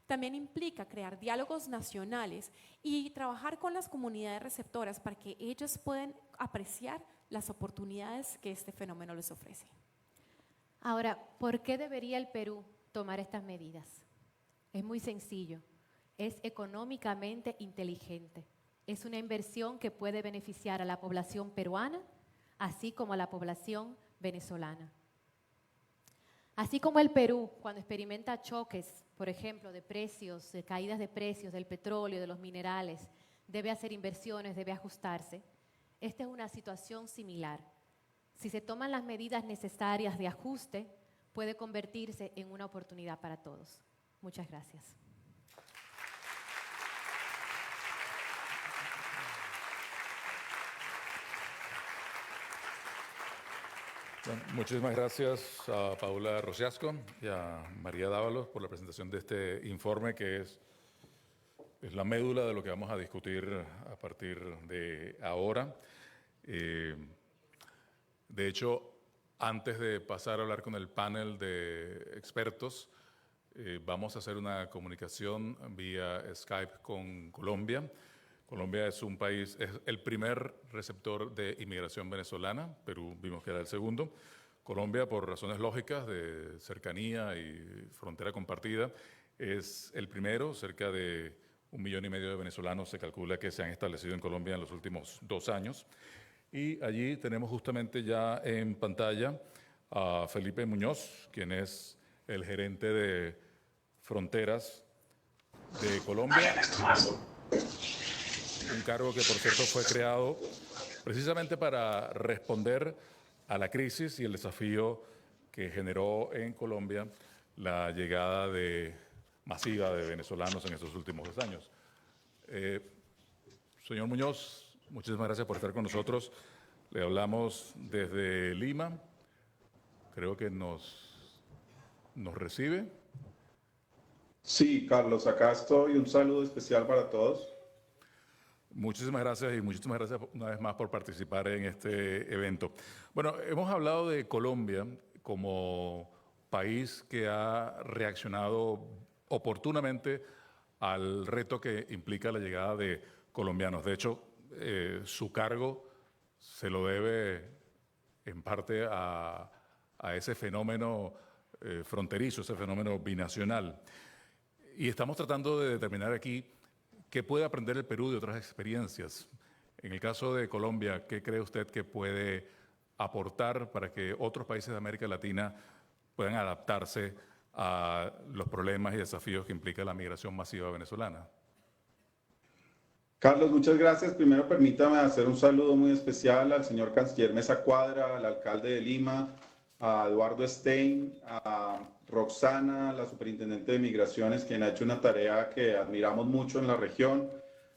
También implica crear diálogos nacionales y trabajar con las comunidades receptoras para que ellos puedan apreciar las oportunidades que este fenómeno les ofrece. Ahora, ¿por qué debería el Perú tomar estas medidas? Es muy sencillo. Es económicamente inteligente. Es una inversión que puede beneficiar a la población peruana, así como a la población venezolana. Así como el Perú, cuando experimenta choques, por ejemplo, de precios, de caídas de precios del petróleo, de los minerales, debe hacer inversiones, debe ajustarse. Esta es una situación similar. Si se toman las medidas necesarias de ajuste, puede convertirse en una oportunidad para todos. Muchas gracias. Bueno, muchísimas gracias a Paula Rosiasco y a María Dávalos por la presentación de este informe que es la médula de lo que vamos a discutir a partir de ahora. De hecho, antes de pasar a hablar con el panel de expertos, vamos a hacer una comunicación vía Skype con Colombia. Colombia es un país, es el primer receptor de inmigración venezolana. Perú vimos que era el segundo. Colombia, por razones lógicas de cercanía y frontera compartida, es el primero. Cerca de 1,5 millones de venezolanos se calcula que se han establecido en Colombia en los últimos 2 años. Y allí tenemos justamente ya en pantalla a Felipe Muñoz, quien es el gerente de fronteras de Colombia. Un cargo que, por cierto, fue creado precisamente para responder a la crisis y el desafío que generó en Colombia la llegada masiva de venezolanos en estos últimos 2 años. Señor Muñoz, muchísimas gracias por estar con nosotros. Le hablamos desde Lima. Creo que nos recibe. Sí, Carlos, acá estoy. Un saludo especial para todos. Muchísimas gracias y muchísimas gracias una vez más por participar en este evento. Bueno, hemos hablado de Colombia como país que ha reaccionado oportunamente al reto que implica la llegada de colombianos. De hecho, su cargo se lo debe en parte a ese fenómeno fronterizo, ese fenómeno binacional. Y estamos tratando de determinar aquí qué puede aprender el Perú de otras experiencias. En el caso de Colombia, ¿qué cree usted que puede aportar para que otros países de América Latina puedan adaptarse a los problemas y desafíos que implica la migración masiva venezolana? Carlos, muchas gracias. Primero permítame hacer un saludo muy especial al señor canciller Mesa Cuadra, al alcalde de Lima, a Eduardo Stein, a Roxana, la superintendente de Migraciones, quien ha hecho una tarea que admiramos mucho en la región,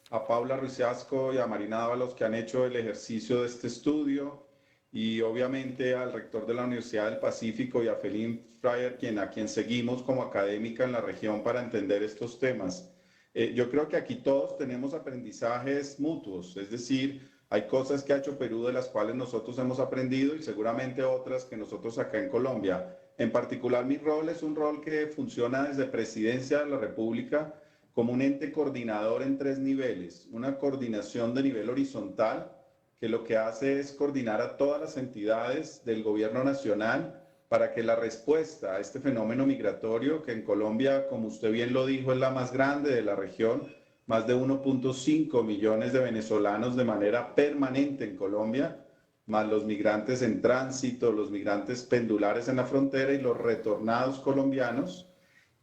a Paula Rosiasco y a Marina Dávalos, que han hecho el ejercicio de este estudio, y obviamente al rector de la Universidad del Pacífico y a Felín Fryer, a quien seguimos como académica en la región para entender estos temas. Yo creo que aquí todos tenemos aprendizajes mutuos, es decir, hay cosas que ha hecho Perú de las cuales nosotros hemos aprendido y seguramente otras que nosotros acá en Colombia. En particular, mi rol es un rol que funciona desde Presidencia de la República como un ente coordinador en 3 niveles. Una coordinación de nivel horizontal, que lo que hace es coordinar a todas las entidades del gobierno nacional para que la respuesta a este fenómeno migratorio, que en Colombia, como usted bien lo dijo, es la más grande de la región, más de 1.5 millones de venezolanos de manera permanente en Colombia, más los migrantes en tránsito, los migrantes pendulares en la frontera y los retornados colombianos.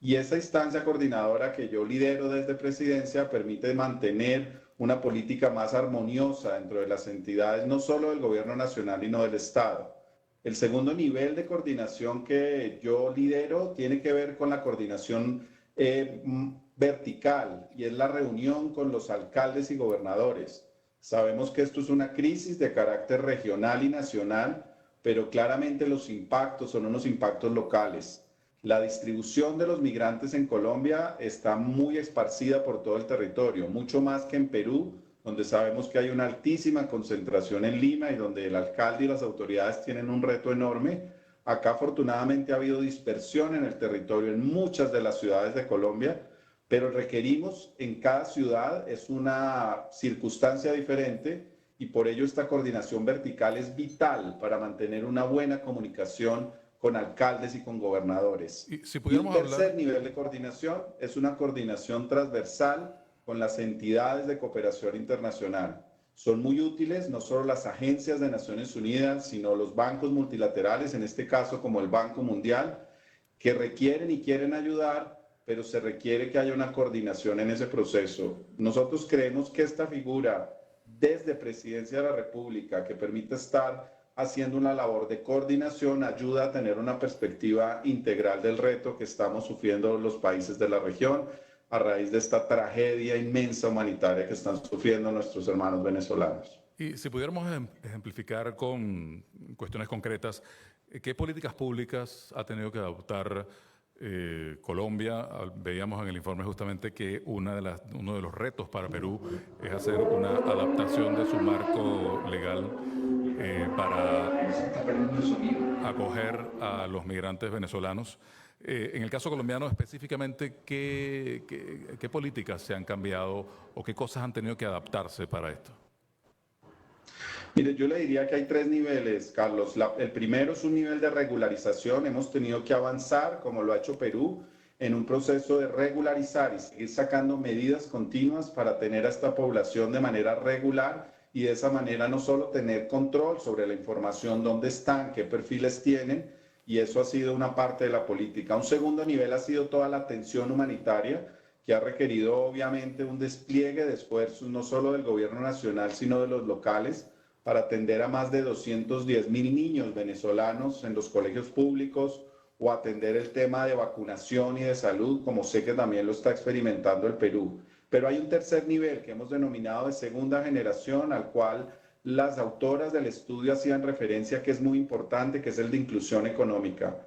Y esa instancia coordinadora que yo lidero desde Presidencia permite mantener una política más armoniosa dentro de las entidades, no solo del gobierno nacional, sino del Estado. El segundo nivel de coordinación que yo lidero tiene que ver con la coordinación vertical, y es la reunión con los alcaldes y gobernadores. Sabemos que esto es una crisis de carácter regional y nacional, pero claramente los impactos son unos impactos locales. La distribución de los migrantes en Colombia está muy esparcida por todo el territorio, mucho más que en Perú, donde sabemos que hay una altísima concentración en Lima y donde el alcalde y las autoridades tienen un reto enorme. Acá afortunadamente ha habido dispersión en el territorio en muchas de las ciudades de Colombia, pero requerimos en cada ciudad, es una circunstancia diferente, y por ello esta coordinación vertical es vital para mantener una buena comunicación con alcaldes y con gobernadores. Y si pudiéramos un tercer hablar... nivel de coordinación es una coordinación transversal con las entidades de cooperación internacional. Son muy útiles no solo las agencias de Naciones Unidas, sino los bancos multilaterales, en este caso como el Banco Mundial, que requieren y quieren ayudar, pero se requiere que haya una coordinación en ese proceso. Nosotros creemos que esta figura desde Presidencia de la República, que permita estar haciendo una labor de coordinación, ayuda a tener una perspectiva integral del reto que estamos sufriendo los países de la región a raíz de esta tragedia inmensa humanitaria que están sufriendo nuestros hermanos venezolanos. Y si pudiéramos ejemplificar con cuestiones concretas, ¿qué políticas públicas ha tenido que adoptar Colombia? Veíamos en el informe justamente que uno de los retos para Perú es hacer una adaptación de su marco legal para acoger a los migrantes venezolanos. En el caso colombiano específicamente, ¿qué políticas se han cambiado o qué cosas han tenido que adaptarse para esto? Mire, yo le diría que hay tres niveles, Carlos. El primero es un nivel de regularización. Hemos tenido que avanzar, como lo ha hecho Perú, en un proceso de regularizar y seguir sacando medidas continuas para tener a esta población de manera regular y de esa manera no solo tener control sobre la información, dónde están, qué perfiles tienen, y eso ha sido una parte de la política. Un segundo nivel ha sido toda la atención humanitaria, que ha requerido obviamente un despliegue de esfuerzos no solo del gobierno nacional, sino de los locales, para atender a más de 210,000 niños venezolanos en los colegios públicos o atender el tema de vacunación y de salud, como sé que también lo está experimentando el Perú. Pero hay un tercer nivel que hemos denominado de segunda generación, al cual las autoras del estudio hacían referencia, que es muy importante, que es el de inclusión económica.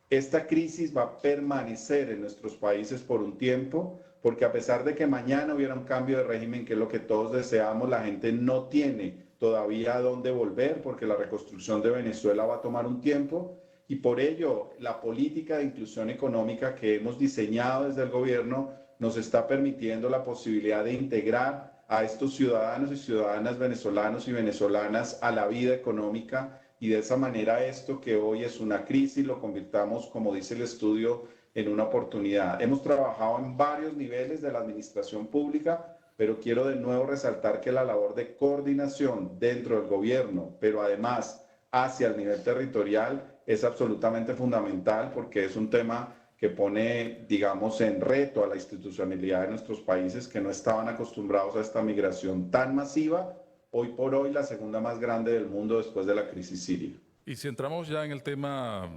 Esta crisis va a permanecer en nuestros países por un tiempo, porque a pesar de que mañana hubiera un cambio de régimen, que es lo que todos deseamos, la gente no tiene todavía a dónde volver, porque la reconstrucción de Venezuela va a tomar un tiempo, y por ello la política de inclusión económica que hemos diseñado desde el gobierno nos está permitiendo la posibilidad de integrar a estos ciudadanos y ciudadanas venezolanos y venezolanas a la vida económica, y de esa manera esto que hoy es una crisis lo convirtamos, como dice el estudio, en una oportunidad. Hemos trabajado en varios niveles de la administración pública, pero quiero de nuevo resaltar que la labor de coordinación dentro del gobierno, pero además hacia el nivel territorial, es absolutamente fundamental, porque es un tema que pone, digamos, en reto a la institucionalidad de nuestros países, que no estaban acostumbrados a esta migración tan masiva, hoy por hoy la segunda más grande del mundo después de la crisis siria. Y si entramos ya en el tema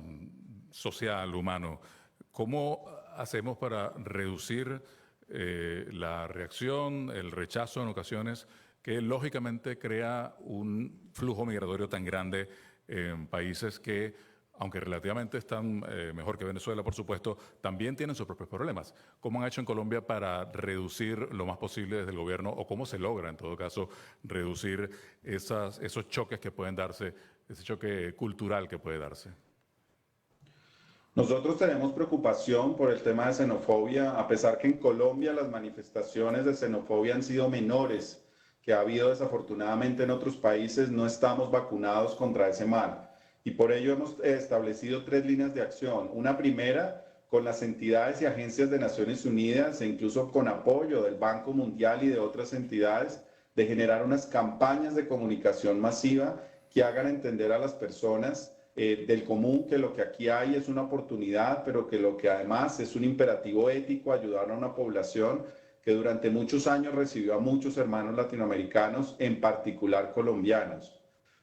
social, humano, ¿cómo hacemos para reducir la reacción, el rechazo en ocasiones, que lógicamente crea un flujo migratorio tan grande en países que, aunque relativamente están mejor que Venezuela, por supuesto, también tienen sus propios problemas? ¿Cómo han hecho en Colombia para reducir lo más posible desde el gobierno, o cómo se logra, en todo caso, reducir esos choques que pueden darse, ese choque cultural que puede darse? Nosotros tenemos preocupación por el tema de xenofobia, a pesar que en Colombia las manifestaciones de xenofobia han sido menores que ha habido desafortunadamente en otros países. No estamos vacunados contra ese mal. Y por ello hemos establecido 3 líneas de acción. Una primera, con las entidades y agencias de Naciones Unidas, e incluso con apoyo del Banco Mundial y de otras entidades, de generar unas campañas de comunicación masiva que hagan entender a las personas del común que lo que aquí hay es una oportunidad, pero que lo que además es un imperativo ético, ayudar a una población que durante muchos años recibió a muchos hermanos latinoamericanos, en particular colombianos.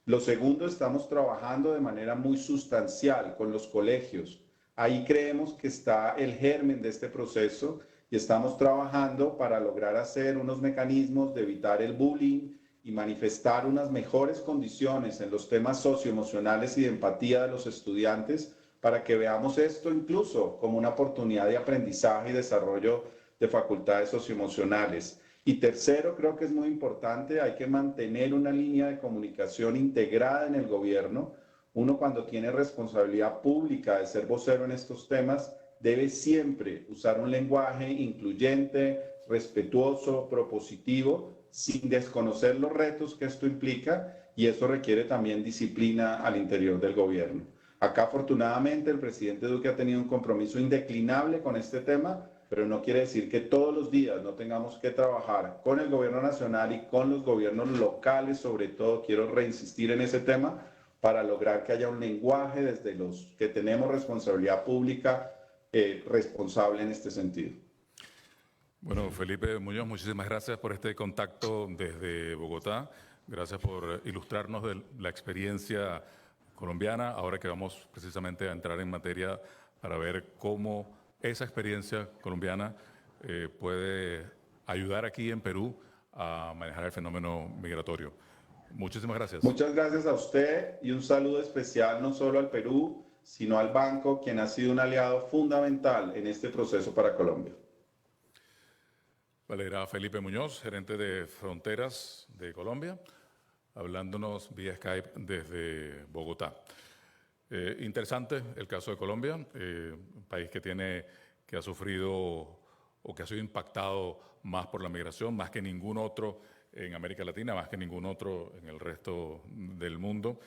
Lo segundo, estamos trabajando de manera muy sustancial con los colegios. Ahí creemos que está el germen de este proceso, y estamos trabajando para lograr hacer unos mecanismos de evitar el bullying y manifestar unas mejores condiciones en los temas socioemocionales y de empatía de los estudiantes, para que veamos esto incluso como una oportunidad de aprendizaje y desarrollo de facultades socioemocionales. Y tercero, creo que es muy importante, hay que mantener una línea de comunicación integrada en el gobierno. Uno, cuando tiene responsabilidad pública de ser vocero en estos temas, debe siempre usar un lenguaje incluyente, respetuoso, propositivo, sin desconocer los retos que esto implica, y eso requiere también disciplina al interior del gobierno. Acá afortunadamente el presidente Duque ha tenido un compromiso indeclinable con este tema, pero no quiere decir que todos los días no tengamos que trabajar con el gobierno nacional y con los gobiernos locales, sobre todo, quiero reinsistir en ese tema, para lograr que haya un lenguaje desde los que tenemos responsabilidad pública responsable en este sentido. Bueno, Felipe Muñoz, muchísimas gracias por este contacto desde Bogotá. Gracias por ilustrarnos de la experiencia colombiana. Ahora que vamos precisamente a entrar en materia para ver cómo esa experiencia colombiana puede ayudar aquí en Perú a manejar el fenómeno migratorio. Muchísimas gracias. Muchas gracias a usted y un saludo especial no solo al Perú, sino al banco, quien ha sido un aliado fundamental en este proceso para Colombia. Vale, era Felipe Muñoz, gerente de Fronteras de Colombia, hablándonos vía Skype desde Bogotá. Interesante el caso de Colombia, un país que ha sufrido o que ha sido impactado más por la migración, más que ningún otro en América Latina, más que ningún otro en el resto del mundo.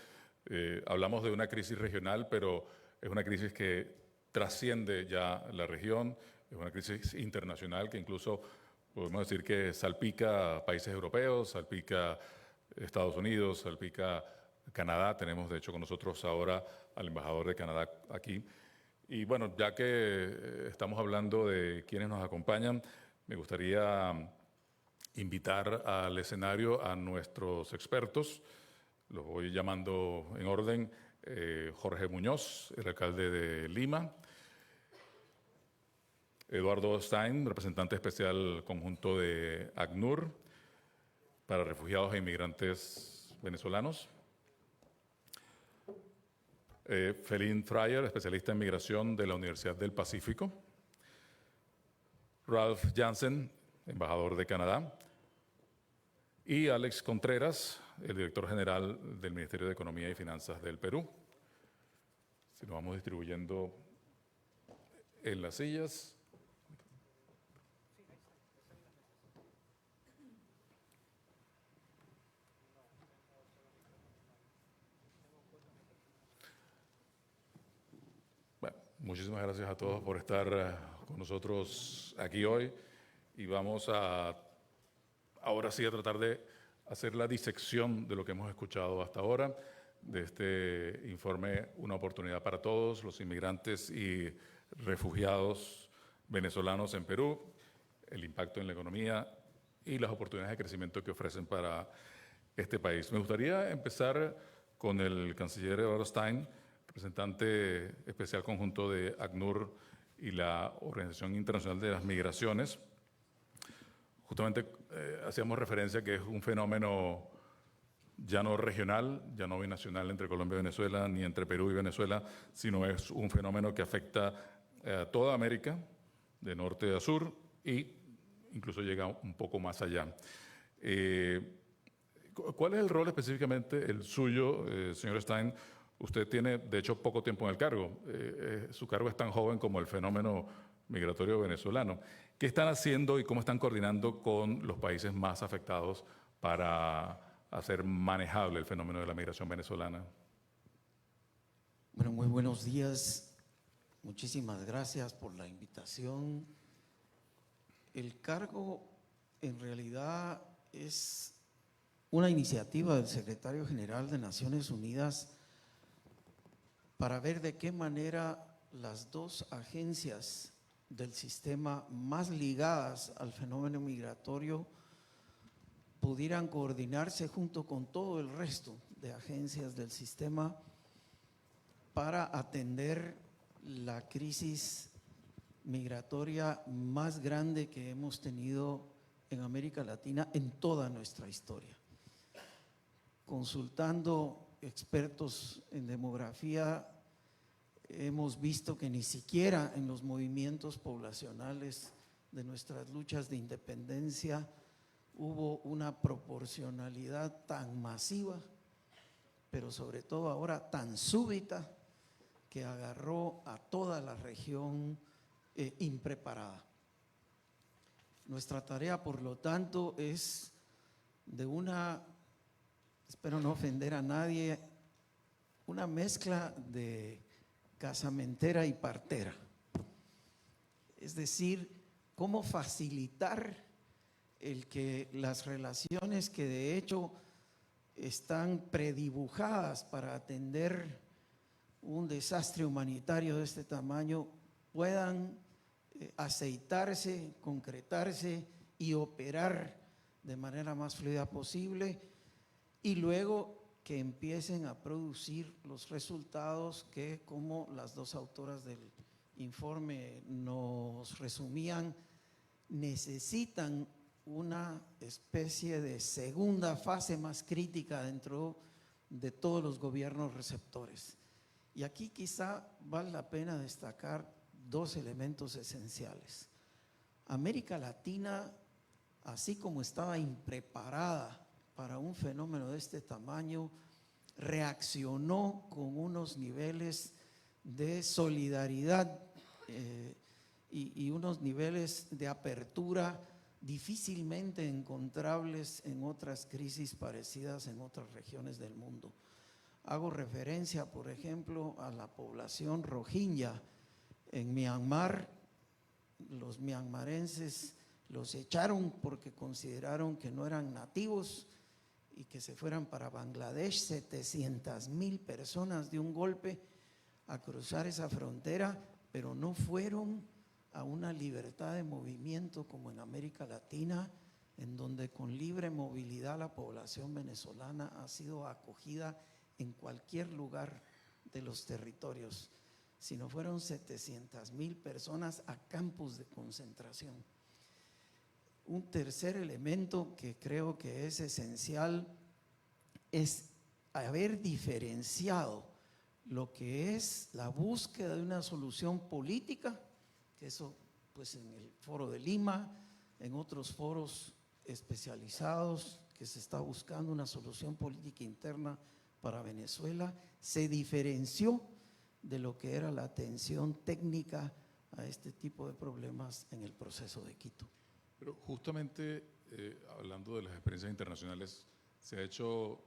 Hablamos de una crisis regional, pero es una crisis que trasciende ya la región, es una crisis internacional que incluso podemos decir que salpica a países europeos, salpica Estados Unidos, salpica Canadá. Tenemos de hecho con nosotros ahora al embajador de Canadá aquí. Y bueno, ya que estamos hablando de quienes nos acompañan, me gustaría invitar al escenario a nuestros expertos. Los voy llamando en orden. Jorge Muñoz, el alcalde de Lima. Eduardo Stein, representante especial conjunto de ACNUR para refugiados e inmigrantes venezolanos. Feline Fryer, especialista en migración de la Universidad del Pacífico. Ralph Jansen, embajador de Canadá. Y Alex Contreras, el director general del Ministerio de Economía y Finanzas del Perú. Si nos vamos distribuyendo en las sillas. Muchísimas gracias a todos por estar con nosotros aquí hoy y vamos ahora sí a tratar de hacer la disección de lo que hemos escuchado hasta ahora, de este informe Una oportunidad para todos, los inmigrantes y refugiados venezolanos en Perú, el impacto en la economía y las oportunidades de crecimiento que ofrecen para este país. Me gustaría empezar con el canciller Eduardo Stein, representante especial conjunto de ACNUR y la Organización Internacional de las Migraciones. Justamente hacíamos referencia a que es un fenómeno ya no regional, ya no binacional entre Colombia y Venezuela, ni entre Perú y Venezuela, sino es un fenómeno que afecta a toda América, de norte a sur, e incluso llega un poco más allá. ¿Cuál es el rol específicamente el suyo, señor Stein? Usted tiene, de hecho, poco tiempo en el cargo. Su cargo es tan joven como el fenómeno migratorio venezolano. ¿Qué están haciendo y cómo están coordinando con los países más afectados para hacer manejable el fenómeno de la migración venezolana? Bueno, muy buenos días. Muchísimas gracias por la invitación. El cargo, en realidad, es una iniciativa del secretario general de Naciones Unidas para ver de qué manera las dos agencias del sistema más ligadas al fenómeno migratorio pudieran coordinarse junto con todo el resto de agencias del sistema para atender la crisis migratoria más grande que hemos tenido en América Latina en toda nuestra historia. Consultando expertos en demografía, hemos visto que ni siquiera en los movimientos poblacionales de nuestras luchas de independencia hubo una proporcionalidad tan masiva, pero sobre todo ahora tan súbita, que agarró a toda la región impreparada. Nuestra tarea, por lo tanto, es de espero no ofender a nadie, una mezcla de casamentera y partera. Es decir, cómo facilitar el que las relaciones que de hecho están predibujadas para atender un desastre humanitario de este tamaño puedan aceitarse, concretarse y operar de manera más fluida posible, y luego que empiecen a producir los resultados que, como las dos autoras del informe nos resumían, necesitan una especie de segunda fase más crítica dentro de todos los gobiernos receptores. Y aquí quizá vale la pena destacar dos elementos esenciales. América Latina, así como estaba impreparada para un fenómeno de este tamaño, reaccionó con unos niveles de solidaridad y unos niveles de apertura difícilmente encontrables en otras crisis parecidas en otras regiones del mundo. Hago referencia, por ejemplo, a la población rohingya en Myanmar. Los myanmarenses los echaron porque consideraron que no eran nativos y que se fueran para Bangladesh. 700,000 personas de un golpe a cruzar esa frontera, pero no fueron a una libertad de movimiento como en América Latina, en donde con libre movilidad la población venezolana ha sido acogida en cualquier lugar de los territorios, sino fueron 700,000 personas a campos de concentración. Un tercer elemento que creo que es esencial es haber diferenciado lo que es la búsqueda de una solución política, que eso pues en el Foro de Lima, en otros foros especializados, que se está buscando una solución política interna para Venezuela, se diferenció de lo que era la atención técnica a este tipo de problemas en el proceso de Quito. Pero justamente hablando de las experiencias internacionales, se ha hecho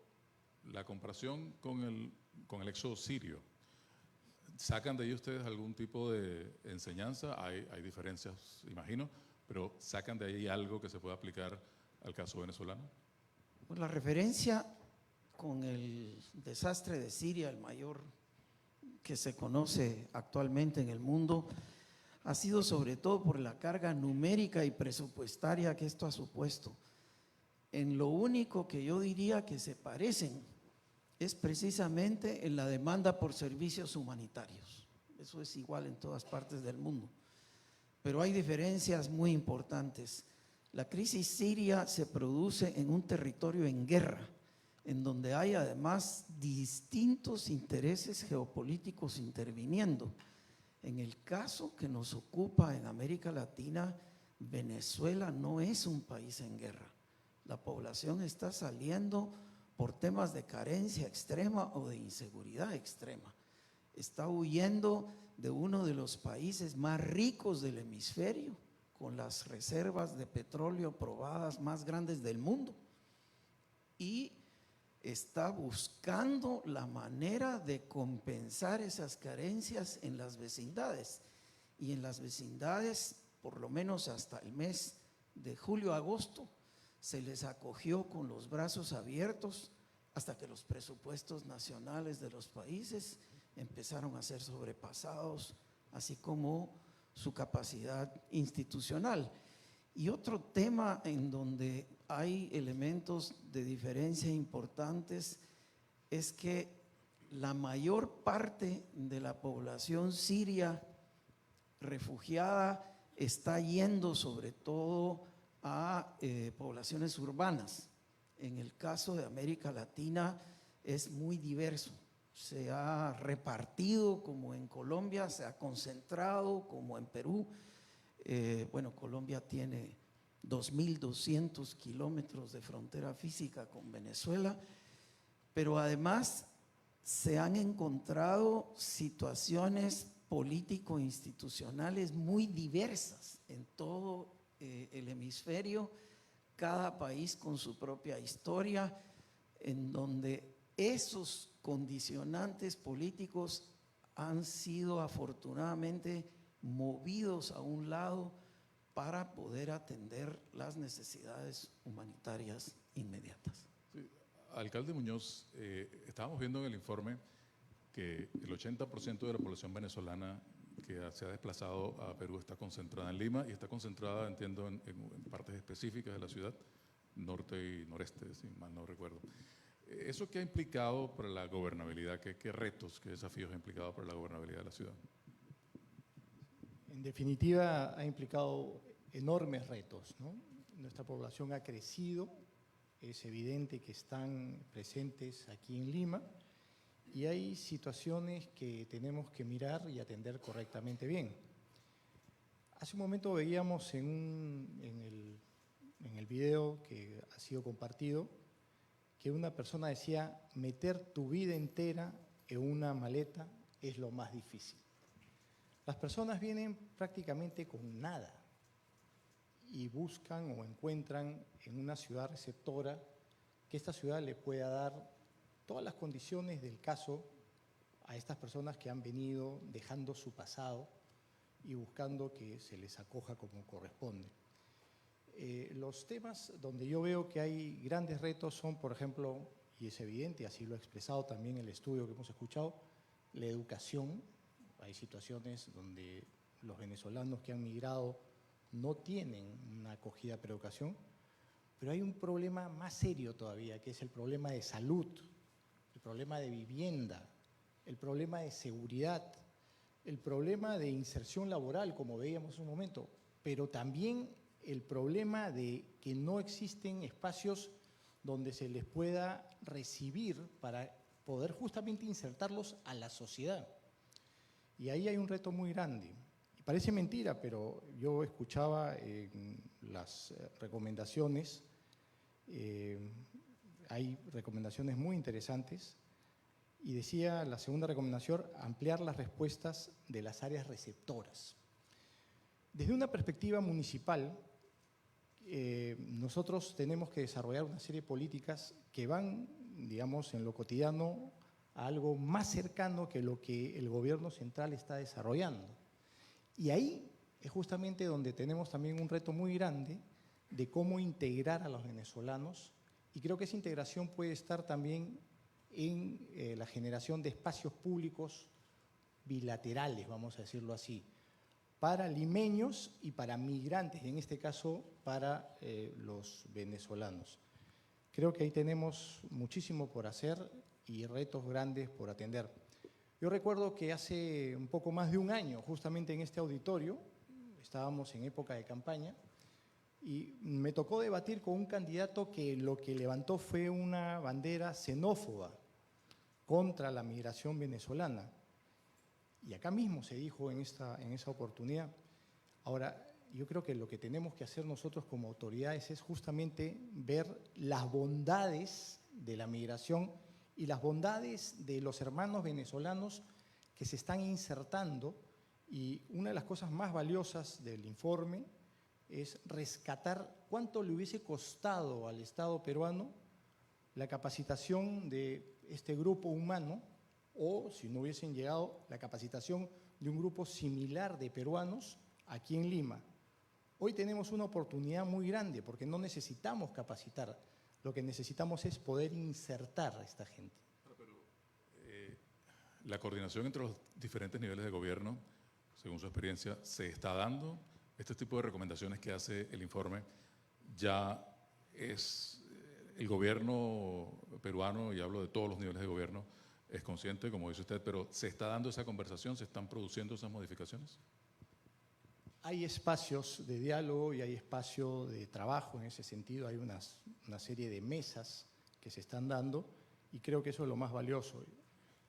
la comparación con el éxodo sirio. ¿Sacan de ahí ustedes algún tipo de enseñanza? Hay diferencias, imagino, pero ¿sacan de ahí algo que se pueda aplicar al caso venezolano? Pues la referencia con el desastre de Siria, el mayor que se conoce actualmente en el mundo, ha sido sobre todo por la carga numérica y presupuestaria que esto ha supuesto. En lo único que yo diría que se parecen es precisamente en la demanda por servicios humanitarios. Eso es igual en todas partes del mundo. Pero hay diferencias muy importantes. La crisis siria se produce en un territorio en guerra, en donde hay además distintos intereses geopolíticos interviniendo. En el caso que nos ocupa en América Latina, Venezuela no es un país en guerra. La población está saliendo por temas de carencia extrema o de inseguridad extrema. Está huyendo de uno de los países más ricos del hemisferio, con las reservas de petróleo probadas más grandes del mundo, y está buscando la manera de compensar esas carencias en las vecindades. Y en las vecindades, por lo menos hasta el mes de julio-agosto, se les acogió con los brazos abiertos hasta que los presupuestos nacionales de los países empezaron a ser sobrepasados, así como su capacidad institucional. Y otro tema en donde hay elementos de diferencia importantes es que la mayor parte de la población siria refugiada está yendo sobre todo a poblaciones urbanas. En el caso de América Latina es muy diverso. Se ha repartido como en Colombia, se ha concentrado como en Perú. Bueno, Colombia tiene 2.200 kilómetros de frontera física con Venezuela, pero además se han encontrado situaciones político-institucionales muy diversas en todo el hemisferio, cada país con su propia historia, en donde esos condicionantes políticos han sido afortunadamente movidos a un lado para poder atender las necesidades humanitarias inmediatas. Sí. Alcalde Muñoz, estábamos viendo en el informe que el 80% de la población venezolana que se ha desplazado a Perú está concentrada en Lima y está concentrada, entiendo, en partes específicas de la ciudad, norte y noreste, si mal no recuerdo. ¿Eso qué ha implicado para la gobernabilidad? ¿Qué retos, qué desafíos ha implicado para la gobernabilidad de la ciudad? En definitiva, ha implicado enormes retos, ¿no? Nuestra población ha crecido, es evidente que están presentes aquí en Lima y hay situaciones que tenemos que mirar y atender correctamente bien. Hace un momento veíamos en el video que ha sido compartido que una persona decía, meter tu vida entera en una maleta es lo más difícil. Las personas vienen prácticamente con nada y buscan o encuentran en una ciudad receptora que esta ciudad le pueda dar todas las condiciones del caso a estas personas que han venido dejando su pasado y buscando que se les acoja como corresponde. Los temas donde yo veo que hay grandes retos son, por ejemplo, y es evidente, así lo ha expresado también el estudio que hemos escuchado, la educación. Hay situaciones donde los venezolanos que han migrado no tienen una acogida para educación, pero hay un problema más serio todavía, que es el problema de salud, el problema de vivienda, el problema de seguridad, el problema de inserción laboral, como veíamos en un momento, pero también el problema de que no existen espacios donde se les pueda recibir para poder justamente insertarlos a la sociedad. Y ahí hay un reto muy grande. Y parece mentira, pero yo escuchaba las recomendaciones, hay recomendaciones muy interesantes, y decía la segunda recomendación, ampliar las respuestas de las áreas receptoras. Desde una perspectiva municipal, nosotros tenemos que desarrollar una serie de políticas que van, digamos, en lo cotidiano a algo más cercano que lo que el gobierno central está desarrollando. Y ahí es justamente donde tenemos también un reto muy grande de cómo integrar a los venezolanos, y creo que esa integración puede estar también en la generación de espacios públicos bilaterales, vamos a decirlo así, para limeños y para migrantes, en este caso para los venezolanos. Creo que ahí tenemos muchísimo por hacer y retos grandes por atender. Yo recuerdo que hace un poco más de un año, justamente en este auditorio, estábamos en época de campaña, y me tocó debatir con un candidato que lo que levantó fue una bandera xenófoba contra la migración venezolana. Y acá mismo se dijo en esa oportunidad. Ahora, yo creo que lo que tenemos que hacer nosotros como autoridades es justamente ver las bondades de la migración y las bondades de los hermanos venezolanos que se están insertando. Y una de las cosas más valiosas del informe es rescatar cuánto le hubiese costado al Estado peruano la capacitación de este grupo humano, o si no hubiesen llegado, la capacitación de un grupo similar de peruanos aquí en Lima. Hoy tenemos una oportunidad muy grande porque no necesitamos capacitar, lo que necesitamos es poder insertar a esta gente. La coordinación entre los diferentes niveles de gobierno, según su experiencia, ¿se está dando? Este tipo de recomendaciones que hace el informe, ya es el gobierno peruano, y hablo de todos los niveles de gobierno, es consciente, como dice usted, pero ¿se está dando esa conversación? ¿Se están produciendo esas modificaciones? Hay espacios de diálogo y hay espacio de trabajo en ese sentido. Hay una serie de mesas que se están dando y creo que eso es lo más valioso.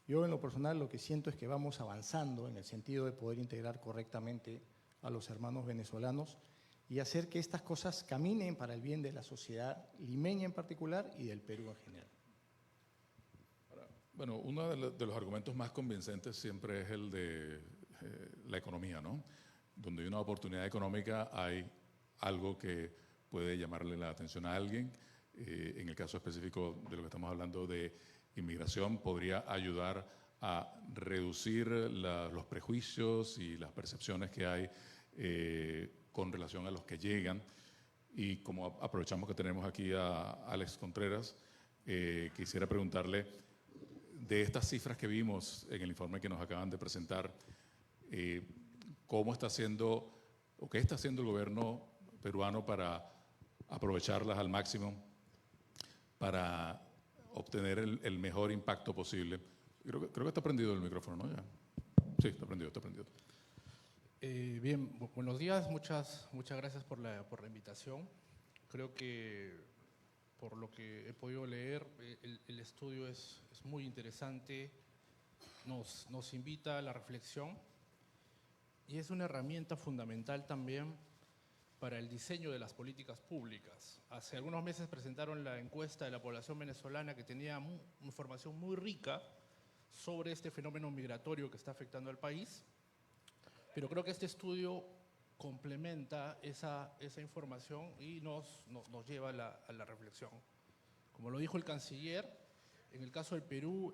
Yo en lo personal lo que siento es que vamos avanzando en el sentido de poder integrar correctamente a los hermanos venezolanos y hacer que estas cosas caminen para el bien de la sociedad limeña en particular y del Perú en general. Bueno, uno de los argumentos más convincentes siempre es el de la economía, ¿no? Donde hay una oportunidad económica, hay algo que puede llamarle la atención a alguien. En el caso específico de lo que estamos hablando de inmigración podría ayudar a reducir los prejuicios y las percepciones que hay con relación a los que llegan. Y como aprovechamos que tenemos aquí a Alex Contreras, quisiera preguntarle, de estas cifras que vimos en el informe que nos acaban de presentar, ¿cómo está haciendo o qué está haciendo el gobierno peruano para aprovecharlas al máximo, para obtener el mejor impacto posible? Creo que está prendido el micrófono, ¿no? Ya. Sí, está prendido, está prendido. Bien, buenos días, muchas gracias por la invitación. Creo que por lo que he podido leer, el estudio es muy interesante, nos invita a la reflexión y es una herramienta fundamental también para el diseño de las políticas públicas. Hace algunos meses presentaron la encuesta de la población venezolana que tenía información muy rica sobre este fenómeno migratorio que está afectando al país, pero creo que este estudio complementa esa información y nos lleva a la reflexión. Como lo dijo el canciller, en el caso del Perú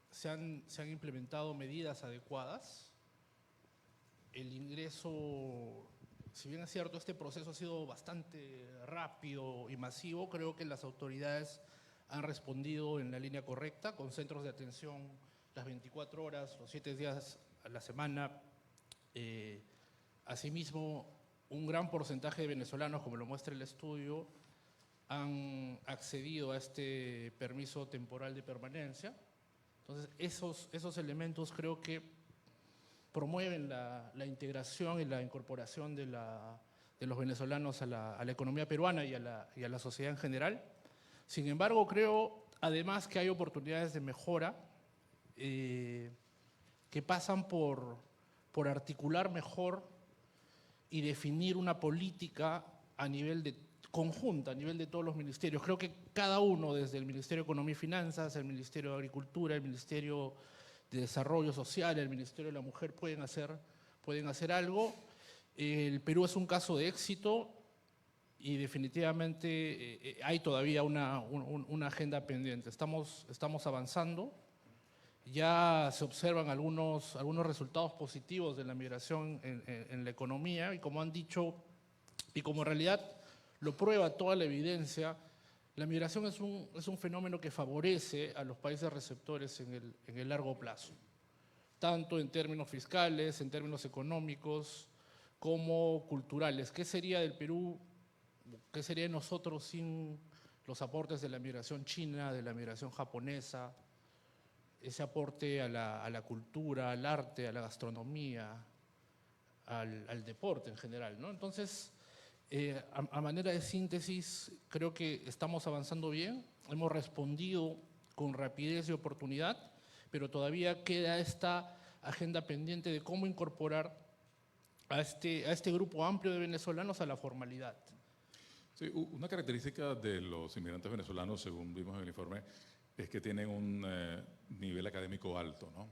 se han implementado medidas adecuadas. El ingreso, si bien es cierto, este proceso ha sido bastante rápido y masivo, creo que las autoridades han respondido en la línea correcta, con centros de atención las 24 horas, los 7 días a la semana. Asimismo, un gran porcentaje de venezolanos, como lo muestra el estudio, han accedido a este permiso temporal de permanencia. Entonces, esos elementos creo que promueven la integración y la incorporación de los venezolanos a la economía peruana y a la sociedad en general. Sin embargo, creo además que hay oportunidades de mejora que pasan por articular mejor y definir una política a nivel conjunta, a nivel de todos los ministerios. Creo que cada uno, desde el Ministerio de Economía y Finanzas, el Ministerio de Agricultura, el Ministerio de Desarrollo Social, el Ministerio de la Mujer, pueden hacer algo. El Perú es un caso de éxito y definitivamente hay todavía una agenda pendiente. Estamos avanzando. Ya se observan algunos resultados positivos de la migración en la economía y como han dicho, y como en realidad lo prueba toda la evidencia, la migración es un fenómeno que favorece a los países receptores en el largo plazo, tanto en términos fiscales, en términos económicos, como culturales. ¿Qué sería del Perú, qué sería de nosotros sin los aportes de la migración china, de la migración japonesa, ese aporte a la cultura, al arte, a la gastronomía, al deporte en general, ¿no? Entonces, a manera de síntesis, creo que estamos avanzando bien, hemos respondido con rapidez y oportunidad, pero todavía queda esta agenda pendiente de cómo incorporar a este grupo amplio de venezolanos a la formalidad. Sí, una característica de los inmigrantes venezolanos, según vimos en el informe, es que tienen un nivel académico alto, ¿no?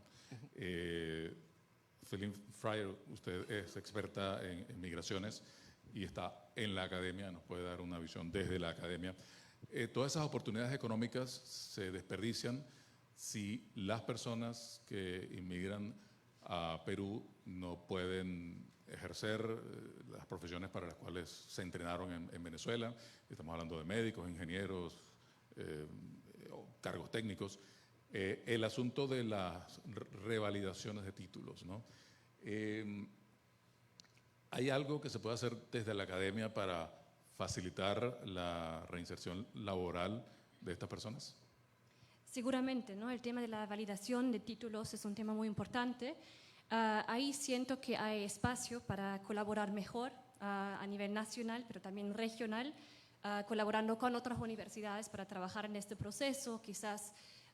Feline Fryer, usted es experta en migraciones y está en la academia, nos puede dar una visión desde la academia. Todas esas oportunidades económicas se desperdician si las personas que inmigran a Perú no pueden ejercer las profesiones para las cuales se entrenaron en Venezuela. Estamos hablando de médicos, ingenieros, cargos técnicos, el asunto de las revalidaciones de títulos, ¿no? ¿Hay algo que se puede hacer desde la academia para facilitar la reinserción laboral de estas personas? Seguramente, ¿no? El tema de la validación de títulos es un tema muy importante. Ahí siento que hay espacio para colaborar mejor a nivel nacional, pero también regional, colaborando con otras universidades para trabajar en este proceso, quizás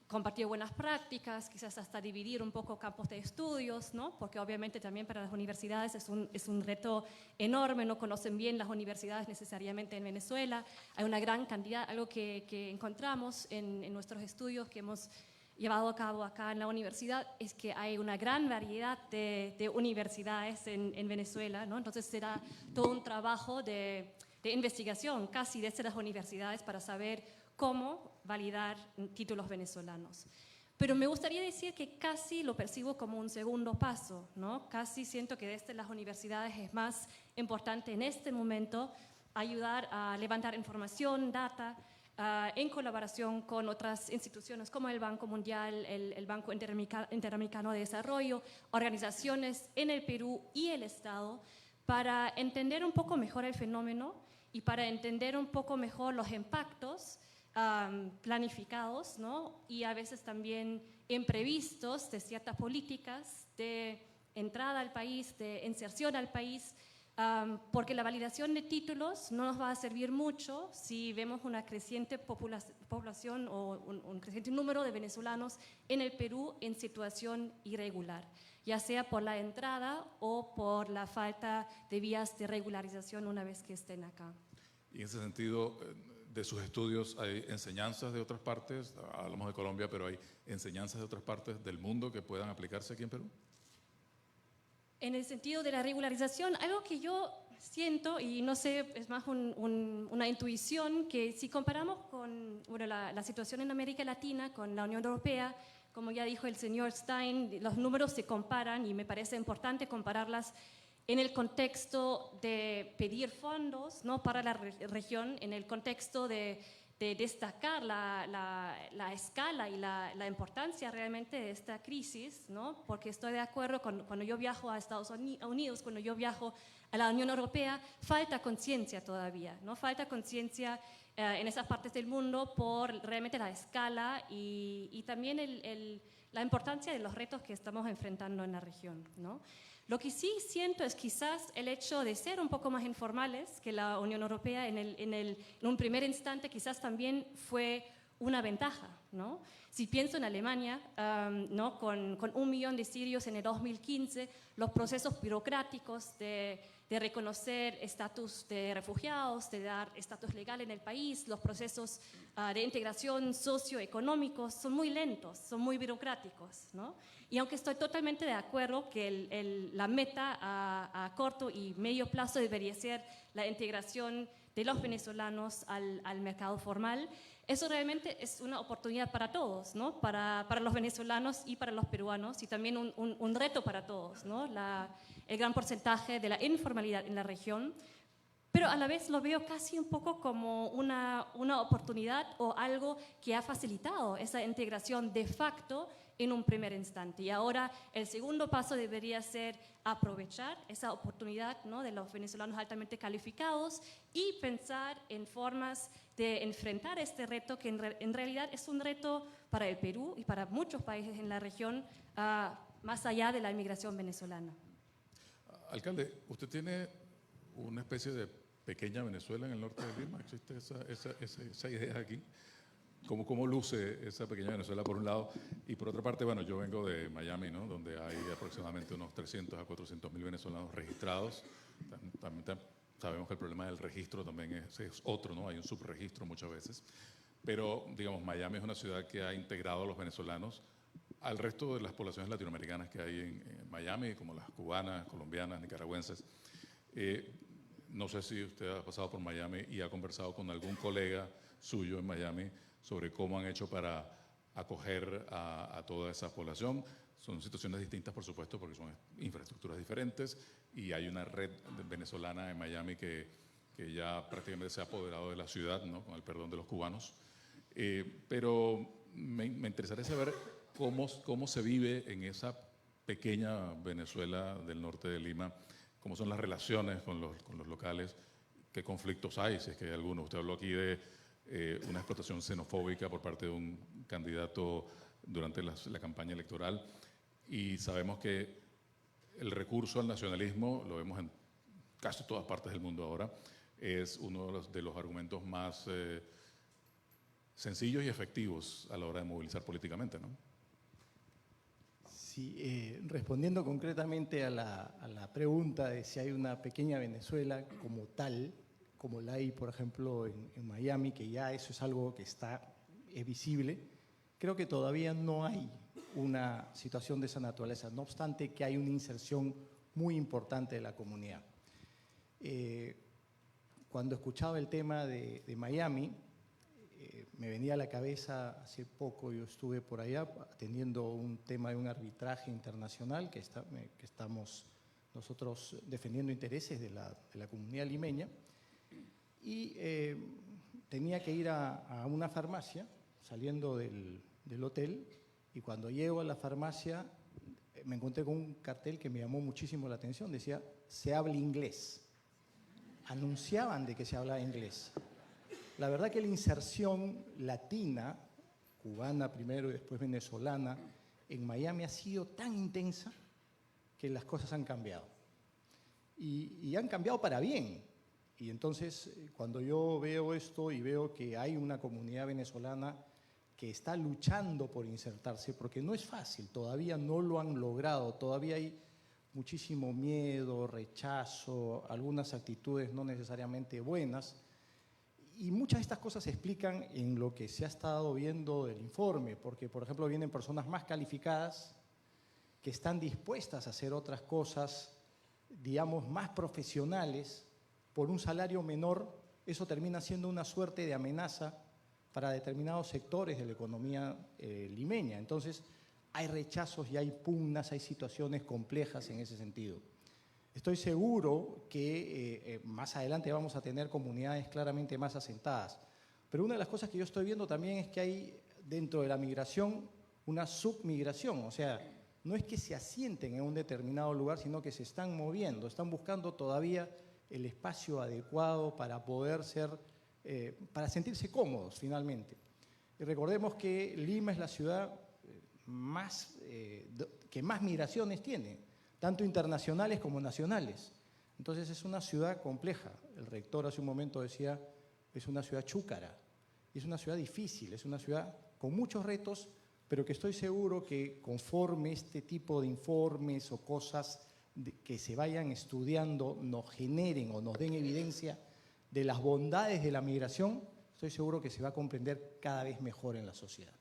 compartir buenas prácticas, quizás hasta dividir un poco campos de estudios, ¿no? Porque obviamente también para las universidades es un reto enorme, no conocen bien las universidades necesariamente en Venezuela, hay una gran cantidad, algo que encontramos en nuestros estudios que hemos llevado a cabo acá en la universidad, es que hay una gran variedad de universidades en Venezuela, ¿no? Entonces será todo un trabajo de investigación casi desde las universidades para saber cómo validar títulos venezolanos. Pero me gustaría decir que casi lo percibo como un segundo paso, ¿no? Casi siento que desde las universidades es más importante en este momento ayudar a levantar información, data, en colaboración con otras instituciones como el Banco Mundial, el Banco Interamericano de Desarrollo, organizaciones en el Perú y el Estado, para entender un poco mejor el fenómeno y para entender un poco mejor los impactos planificados, ¿no? Y a veces también imprevistos de ciertas políticas de entrada al país, de inserción al país, porque la validación de títulos no nos va a servir mucho si vemos una creciente población o un creciente número de venezolanos en el Perú en situación irregular, ya sea por la entrada o por la falta de vías de regularización una vez que estén acá. Y en ese sentido, de sus estudios, ¿hay enseñanzas de otras partes? Hablamos de Colombia, pero ¿hay enseñanzas de otras partes del mundo que puedan aplicarse aquí en Perú? En el sentido de la regularización, algo que yo siento, y no sé, es más una intuición, que si comparamos con la situación en América Latina, con la Unión Europea, como ya dijo el señor Stein, los números se comparan y me parece importante compararlas en el contexto de pedir fondos, ¿no?, para la región, en el contexto de destacar la escala y la importancia realmente de esta crisis, ¿no? Porque estoy de acuerdo cuando yo viajo a Estados Unidos, cuando yo viajo a la Unión Europea, falta conciencia todavía, ¿no? Falta conciencia en esas partes del mundo por realmente la escala y también la importancia de los retos que estamos enfrentando en la región, ¿no? Lo que sí siento es quizás el hecho de ser un poco más informales que la Unión Europea en un primer instante quizás también fue una ventaja, ¿no? Si pienso en Alemania, ¿no?, con 1 millón de sirios en el 2015, los procesos burocráticos de reconocer estatus de refugiados, de dar estatus legal en el país, los procesos de integración socioeconómicos son muy lentos, son muy burocráticos, ¿no? Y aunque estoy totalmente de acuerdo que la meta a corto y medio plazo debería ser la integración de los venezolanos al mercado formal, eso realmente es una oportunidad para todos, ¿no? Para los venezolanos y para los peruanos, y también un reto para todos, ¿no? El gran porcentaje de la informalidad en la región, pero a la vez lo veo casi un poco como una oportunidad o algo que ha facilitado esa integración de facto en un primer instante. Y ahora el segundo paso debería ser aprovechar esa oportunidad, ¿no?, de los venezolanos altamente calificados y pensar en formas de enfrentar este reto que en realidad es un reto para el Perú y para muchos países en la región, más allá de la inmigración venezolana. Alcalde, usted tiene una especie de pequeña Venezuela en el norte de Lima. ¿Existe esa idea aquí? ¿Cómo luce esa pequeña Venezuela por un lado? Y por otra parte, bueno, yo vengo de Miami, ¿no?, donde hay aproximadamente unos 300 a 400 mil venezolanos registrados. También sabemos que el problema del registro también es otro, ¿no? Hay un subregistro muchas veces. Pero, digamos, Miami es una ciudad que ha integrado a los venezolanos al resto de las poblaciones latinoamericanas que hay en Miami, como las cubanas, colombianas, nicaragüenses. No sé si usted ha pasado por Miami y ha conversado con algún colega suyo en Miami sobre cómo han hecho para acoger a toda esa población. Son situaciones distintas, por supuesto, porque son infraestructuras diferentes y hay una red venezolana en Miami que ya prácticamente se ha apoderado de la ciudad, ¿no?, con el perdón de los cubanos. Pero me interesaría saber cómo se vive en esa pequeña Venezuela del norte de Lima, cómo son las relaciones con los locales, qué conflictos hay, si es que hay alguno. Usted habló aquí de una explotación xenofóbica por parte de un candidato durante la campaña electoral, y sabemos que el recurso al nacionalismo, lo vemos en casi todas partes del mundo ahora, es uno de los argumentos más sencillos y efectivos a la hora de movilizar políticamente, ¿no? Sí, respondiendo concretamente a la pregunta de si hay una pequeña Venezuela como tal, como la hay, por ejemplo, en Miami, que ya eso es algo que es visible, creo que todavía no hay una situación de esa naturaleza, no obstante que hay una inserción muy importante de la comunidad. Cuando escuchaba el tema de Miami, me venía a la cabeza hace poco, yo estuve por allá atendiendo un tema de un arbitraje internacional que estamos nosotros defendiendo intereses de la comunidad limeña, y tenía que ir a una farmacia saliendo del hotel, y cuando llego a la farmacia me encontré con un cartel que me llamó muchísimo la atención, decía, se habla inglés. Anunciaban de que se hablaba inglés. La verdad que la inserción latina, cubana primero y después venezolana, en Miami ha sido tan intensa que las cosas han cambiado. Y han cambiado para bien. Y entonces, cuando yo veo esto y veo que hay una comunidad venezolana que está luchando por insertarse, porque no es fácil, todavía no lo han logrado, todavía hay muchísimo miedo, rechazo, algunas actitudes no necesariamente buenas, y muchas de estas cosas se explican en lo que se ha estado viendo del informe, porque, por ejemplo, vienen personas más calificadas que están dispuestas a hacer otras cosas, digamos, más profesionales, por un salario menor. Eso termina siendo una suerte de amenaza para determinados sectores de la economía limeña. Entonces, hay rechazos y hay pugnas, hay situaciones complejas en ese sentido. Estoy seguro que más adelante vamos a tener comunidades claramente más asentadas. Pero una de las cosas que yo estoy viendo también es que hay dentro de la migración una submigración. O sea, no es que se asienten en un determinado lugar, sino que se están moviendo, están buscando todavía el espacio adecuado para poder para sentirse cómodos finalmente. Y recordemos que Lima es la ciudad que más migraciones tiene, tanto internacionales como nacionales. Entonces es una ciudad compleja. El rector hace un momento decía, es una ciudad chúcara, y es una ciudad difícil, es una ciudad con muchos retos, pero que estoy seguro que conforme este tipo de informes o cosas que se vayan estudiando nos generen o nos den evidencia de las bondades de la migración, estoy seguro que se va a comprender cada vez mejor en la sociedad.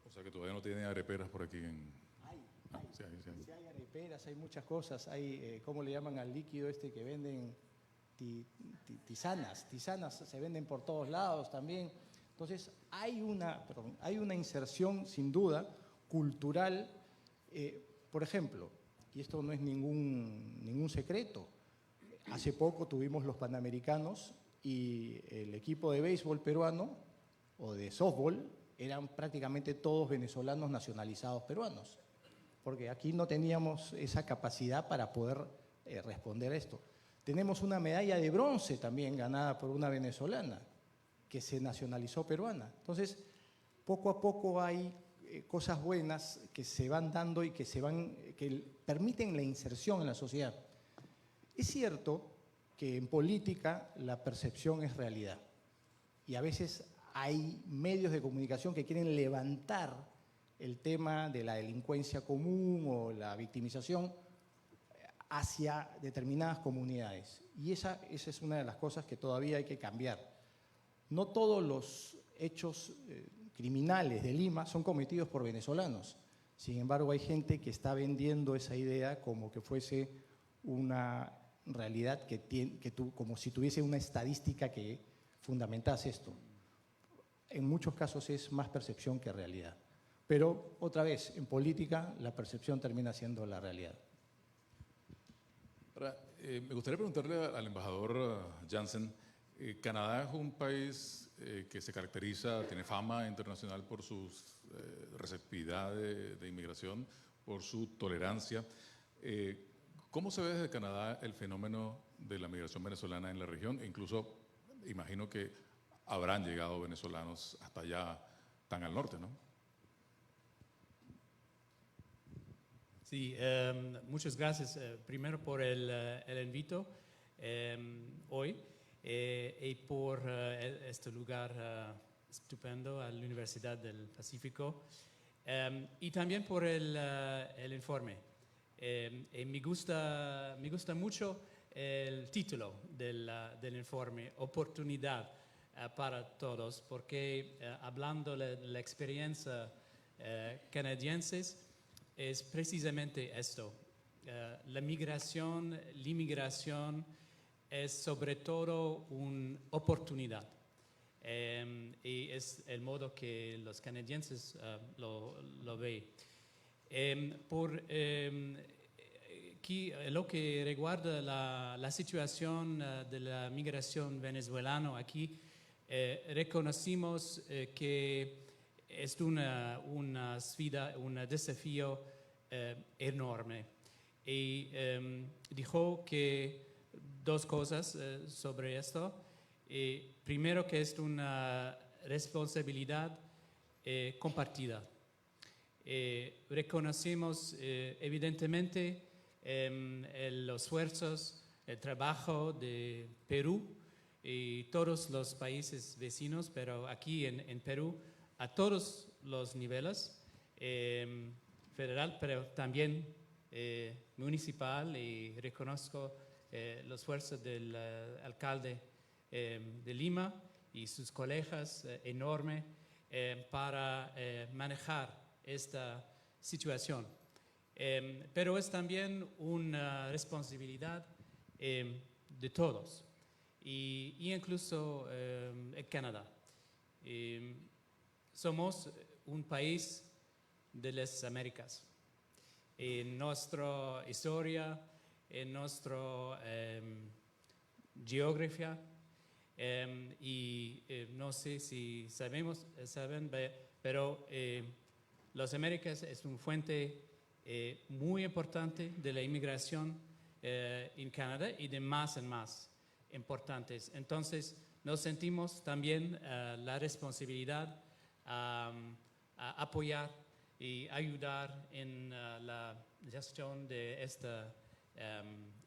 O sea que todavía no tiene areperas por aquí. Sí hay areperas, hay muchas cosas, hay, ¿cómo le llaman al líquido este que venden? Tisanas se venden por todos lados también. Entonces hay una inserción sin duda cultural. Por ejemplo, y esto no es ningún secreto, hace poco tuvimos los Panamericanos y el equipo de béisbol peruano o de softball eran prácticamente todos venezolanos nacionalizados peruanos, porque aquí no teníamos esa capacidad para poder responder a esto. Tenemos una medalla de bronce también ganada por una venezolana que se nacionalizó peruana. Entonces, poco a poco hay cosas buenas que se van dando y que permiten la inserción en la sociedad. Es cierto que en política la percepción es realidad y a veces hay medios de comunicación que quieren levantar el tema de la delincuencia común o la victimización hacia determinadas comunidades. Y esa es una de las cosas que todavía hay que cambiar. No todos los hechos criminales de Lima son cometidos por venezolanos. Sin embargo, hay gente que está vendiendo esa idea como que fuese una realidad como si tuviese una estadística que fundamentase esto. En muchos casos es más percepción que realidad. Pero, otra vez, en política la percepción termina siendo la realidad. Ahora, me gustaría preguntarle al embajador Jansen, Canadá es un país que se caracteriza, tiene fama internacional por su receptividad de inmigración, por su tolerancia. ¿Cómo se ve desde Canadá el fenómeno de la migración venezolana en la región? E incluso, imagino que habrán llegado venezolanos hasta allá, tan al norte, ¿no? Sí, muchas gracias primero por el invito hoy y por este lugar estupendo a la Universidad del Pacífico y también por el informe. Y me gusta mucho el título del informe, Oportunidad para Todos, porque hablando de la experiencia canadiense, es precisamente esto. La inmigración es sobre todo una oportunidad. y es el modo que los canadienses lo ven. Lo que recuerda la situación de la migración venezolana aquí, reconocimos que es una sfida, un desafío enorme. Y dijo que dos cosas sobre esto. Primero, que es una responsabilidad compartida. Reconocemos evidentemente los esfuerzos, el trabajo de Perú y todos los países vecinos, pero aquí en Perú, a todos los niveles, federal, pero también municipal, y reconozco los esfuerzos del alcalde de Lima y sus colegas enormes para manejar esta situación. Pero es también una responsabilidad de todos, y incluso en Canadá. Somos un país de las Américas. En nuestra historia, en nuestra geografía, y no sé si saben, pero las Américas es una fuente muy importante de la inmigración en Canadá, y de más en más importantes. Entonces, nos sentimos también la responsabilidad a apoyar y ayudar en la gestión de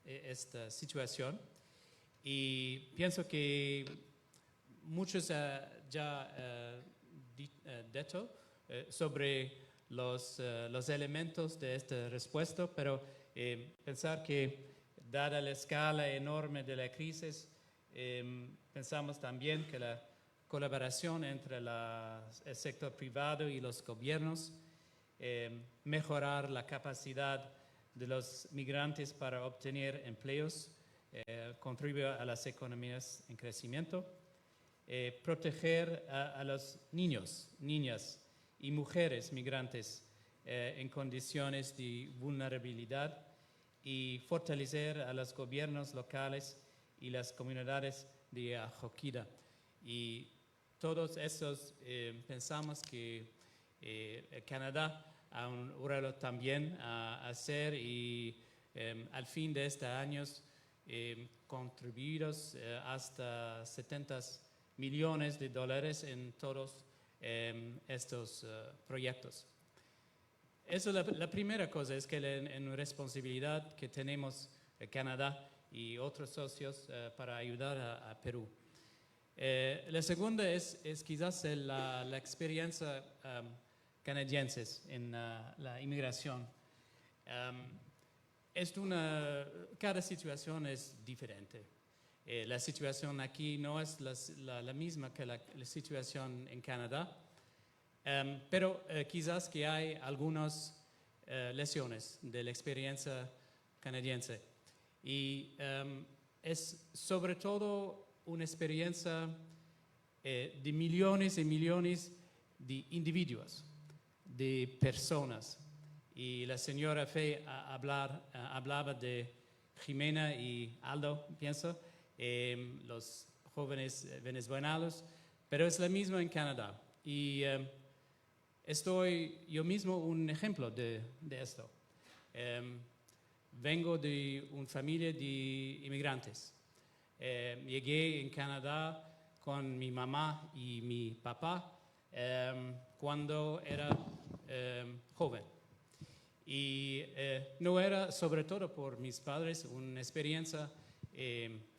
esta situación. Y pienso que muchos ya dicho sobre los elementos de esta respuesta, pero pensar que, dada la escala enorme de la crisis, pensamos también que la colaboración entre el sector privado y los gobiernos, mejorar la capacidad de los migrantes para obtener empleos, contribuye a las economías en crecimiento, proteger a los niños, niñas y mujeres migrantes en condiciones de vulnerabilidad, y fortalecer a los gobiernos locales y las comunidades de acogida. Y todos esos pensamos que Canadá ha un rol también a hacer, y al fin de este año contribuidos hasta $70 millones en todos estos proyectos. Eso es la primera cosa, es que en responsabilidad que tenemos Canadá y otros socios para ayudar a Perú. La segunda es quizás la experiencia canadiense en la inmigración. Cada situación es diferente. La situación aquí no es la misma que la situación en Canadá, pero quizás que hay algunas lecciones de la experiencia canadiense. Y es sobre todo una experiencia de millones y millones de individuos, de personas. Y la señora Fey hablaba de Jimena y Aldo, pienso, los jóvenes venezolanos, pero es la misma en Canadá. Y yo mismo un ejemplo de esto. Vengo de una familia de inmigrantes. Llegué en Canadá con mi mamá y mi papá cuando era joven. Y no era, sobre todo por mis padres, una experiencia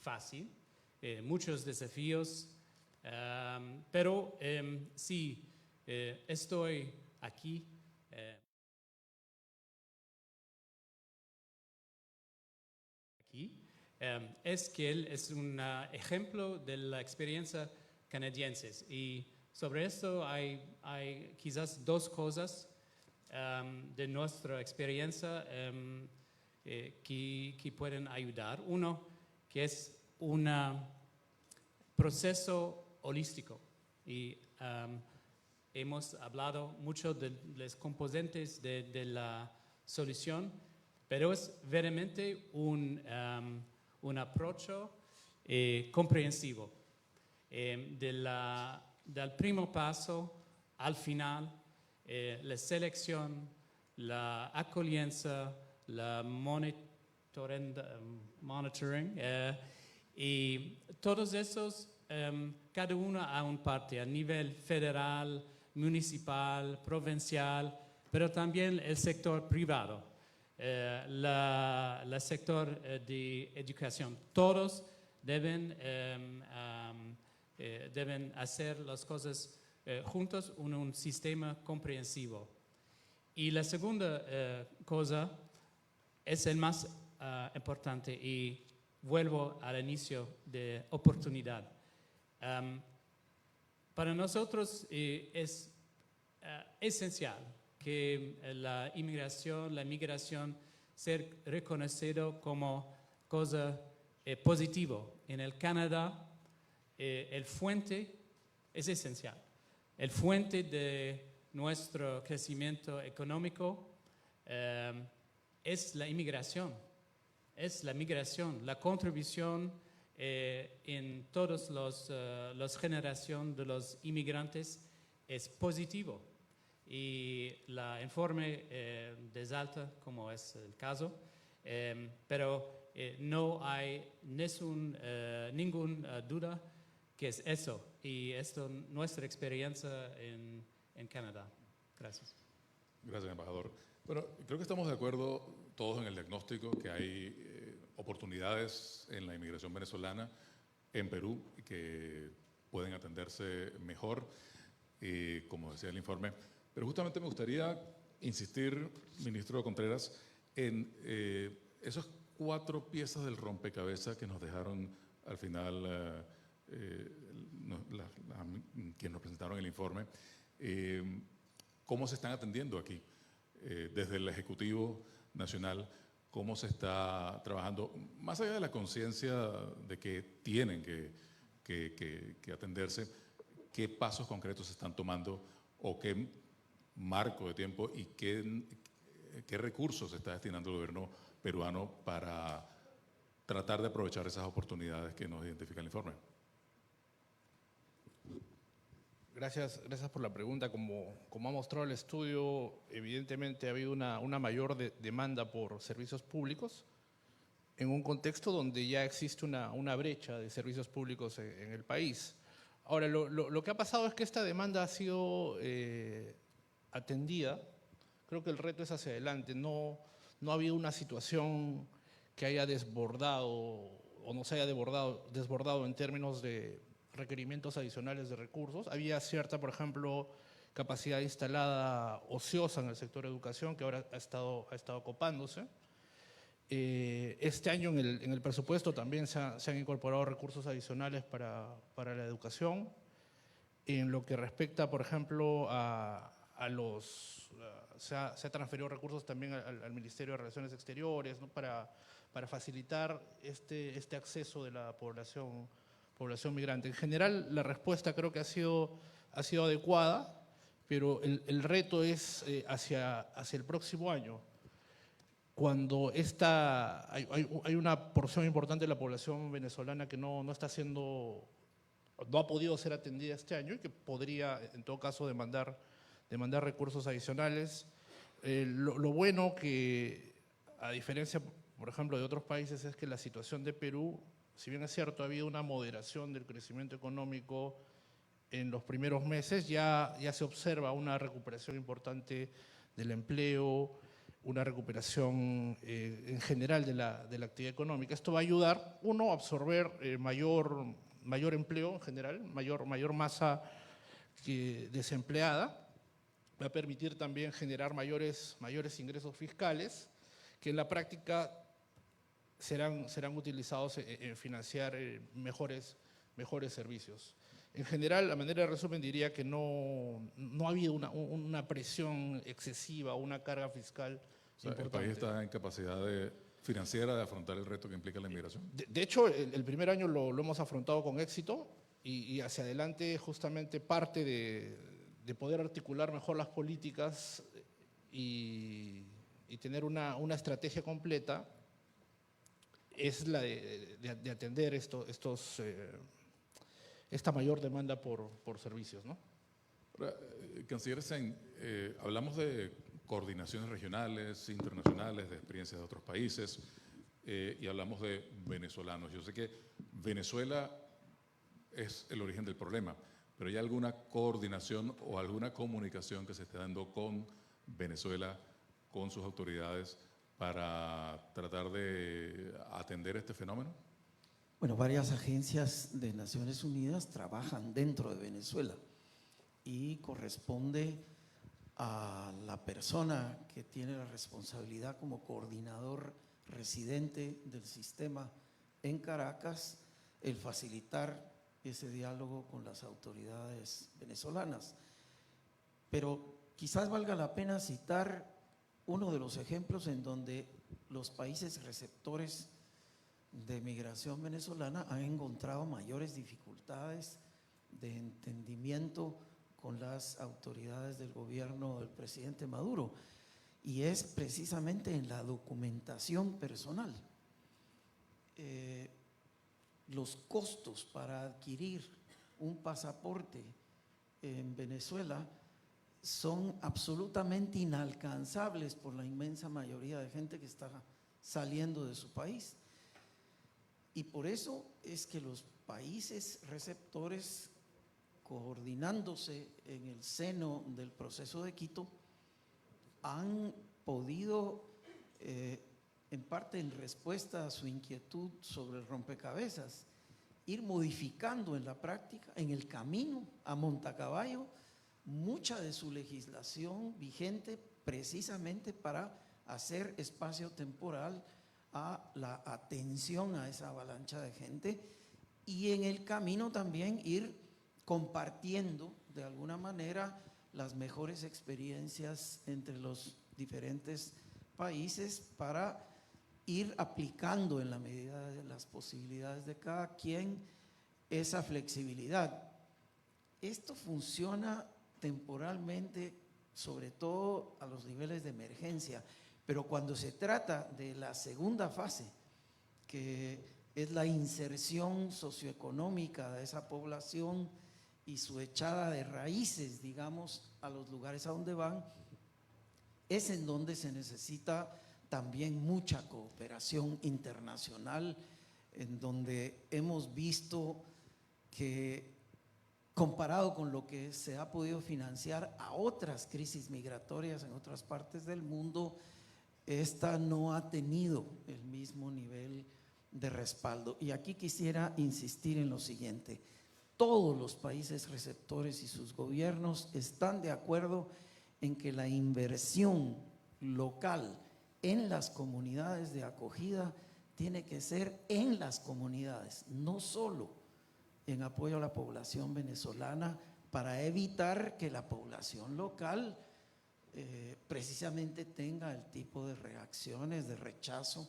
fácil, muchos desafíos, pero sí, estoy aquí. Es que él es un ejemplo de la experiencia canadiense. Y sobre esto hay quizás dos cosas de nuestra experiencia que pueden ayudar. Uno, que es un proceso holístico y hemos hablado mucho de los componentes de la solución, pero es veramente un approach comprensivo. Del primo paso al final, la selección, la accoglienza, la monitoring y todos esos, cada uno a un parte, a nivel federal, municipal, provincial, pero también el sector privado, el sector de educación. Todos deben hacer las cosas juntos en un sistema comprensivo. Y la segunda cosa es el más importante, y vuelvo al inicio de oportunidad. Para nosotros es esencial que la migración sea reconocido como cosa positiva. En el Canadá, el fuente es esencial. El fuente de nuestro crecimiento económico es la inmigración. Es la migración, la contribución en todas las generaciones de los inmigrantes es positivo. Y el informe resalta, como es el caso, pero no hay ninguna duda que es eso. Y esto es nuestra experiencia en Canadá. Gracias. Gracias, embajador. Bueno, creo que estamos de acuerdo todos en el diagnóstico que hay oportunidades en la inmigración venezolana en Perú que pueden atenderse mejor, como decía el informe. Pero justamente me gustaría insistir, ministro Contreras, en esas 4 piezas del rompecabezas que nos dejaron al final quienes nos presentaron el informe. ¿Cómo se están atendiendo aquí? Desde el Ejecutivo Nacional, ¿cómo se está trabajando? Más allá de la conciencia de que tienen que atenderse, ¿qué pasos concretos se están tomando o qué marco de tiempo y qué recursos se está destinando el gobierno peruano para tratar de aprovechar esas oportunidades que nos identifica el informe? Gracias por la pregunta. Como ha mostrado el estudio, evidentemente ha habido una mayor demanda por servicios públicos en un contexto donde ya existe una brecha de servicios públicos en el país. Ahora, lo que ha pasado es que esta demanda ha sido atendida. Creo que el reto es hacia adelante. No ha habido una situación que haya desbordado o no se haya desbordado en términos de requerimientos adicionales de recursos. Había cierta, por ejemplo, capacidad instalada ociosa en el sector educación que ahora ha estado copándose. Este año en el presupuesto también se han incorporado recursos adicionales para la educación. En lo que respecta, por ejemplo, se ha transferido recursos también al Ministerio de Relaciones Exteriores, ¿no? para facilitar este acceso de la población migrante. En general, la respuesta creo que ha sido adecuada, pero el reto es hacia el próximo año, cuando hay una porción importante de la población venezolana que no ha podido ser atendida este año y que podría, en todo caso, demandar recursos adicionales. Lo bueno que, a diferencia, por ejemplo, de otros países, es que la situación de Perú, si bien es cierto, ha habido una moderación del crecimiento económico en los primeros meses, ya se observa una recuperación importante del empleo, una recuperación en general de la actividad económica. Esto va a ayudar, uno, a absorber mayor empleo en general, mayor masa desempleada. Va a permitir también generar mayores ingresos fiscales que en la práctica serán utilizados en financiar mejores servicios. En general, a manera de resumen, diría que no ha habido una presión excesiva, una carga fiscal importante. ¿El país está en capacidad financiera de afrontar el reto que implica la inmigración? De hecho, el primer año lo hemos afrontado con éxito. y hacia adelante justamente parte de poder articular mejor las políticas y tener una estrategia completa es la de atender esta mayor demanda por servicios, ¿no? Ahora, Canciller Sen, hablamos de coordinaciones regionales, internacionales, de experiencias de otros países, y hablamos de venezolanos. Yo sé que Venezuela es el origen del problema, pero ¿hay alguna coordinación o alguna comunicación que se esté dando con Venezuela, con sus autoridades, para tratar de atender este fenómeno? Bueno, varias agencias de Naciones Unidas trabajan dentro de Venezuela y corresponde a la persona que tiene la responsabilidad como coordinador residente del sistema en Caracas el facilitar ese diálogo con las autoridades venezolanas. Pero quizás valga la pena citar uno de los ejemplos en donde los países receptores de migración venezolana han encontrado mayores dificultades de entendimiento con las autoridades del gobierno del presidente Maduro, y es precisamente en la documentación personal. Los costos para adquirir un pasaporte en Venezuela son absolutamente inalcanzables por la inmensa mayoría de gente que está saliendo de su país. Y por eso es que los países receptores, coordinándose en el seno del proceso de Quito, han podido, en parte en respuesta a su inquietud sobre el rompecabezas, ir modificando en la práctica, en el camino a Montacaballo, mucha de su legislación vigente precisamente para hacer espacio temporal a la atención a esa avalancha de gente, y en el camino también ir compartiendo de alguna manera las mejores experiencias entre los diferentes países para ir aplicando en la medida de las posibilidades de cada quien esa flexibilidad. Esto funciona temporalmente, sobre todo a los niveles de emergencia, pero cuando se trata de la segunda fase, que es la inserción socioeconómica de esa población y su echada de raíces, digamos, a los lugares a donde van, es en donde se necesita también mucha cooperación internacional, en donde hemos visto que, comparado con lo que se ha podido financiar a otras crisis migratorias en otras partes del mundo, esta no ha tenido el mismo nivel de respaldo. Y aquí quisiera insistir en lo siguiente: todos los países receptores y sus gobiernos están de acuerdo en que la inversión local en las comunidades de acogida tiene que ser en las comunidades, no solo en apoyo a la población venezolana, para evitar que la población local precisamente tenga el tipo de reacciones de rechazo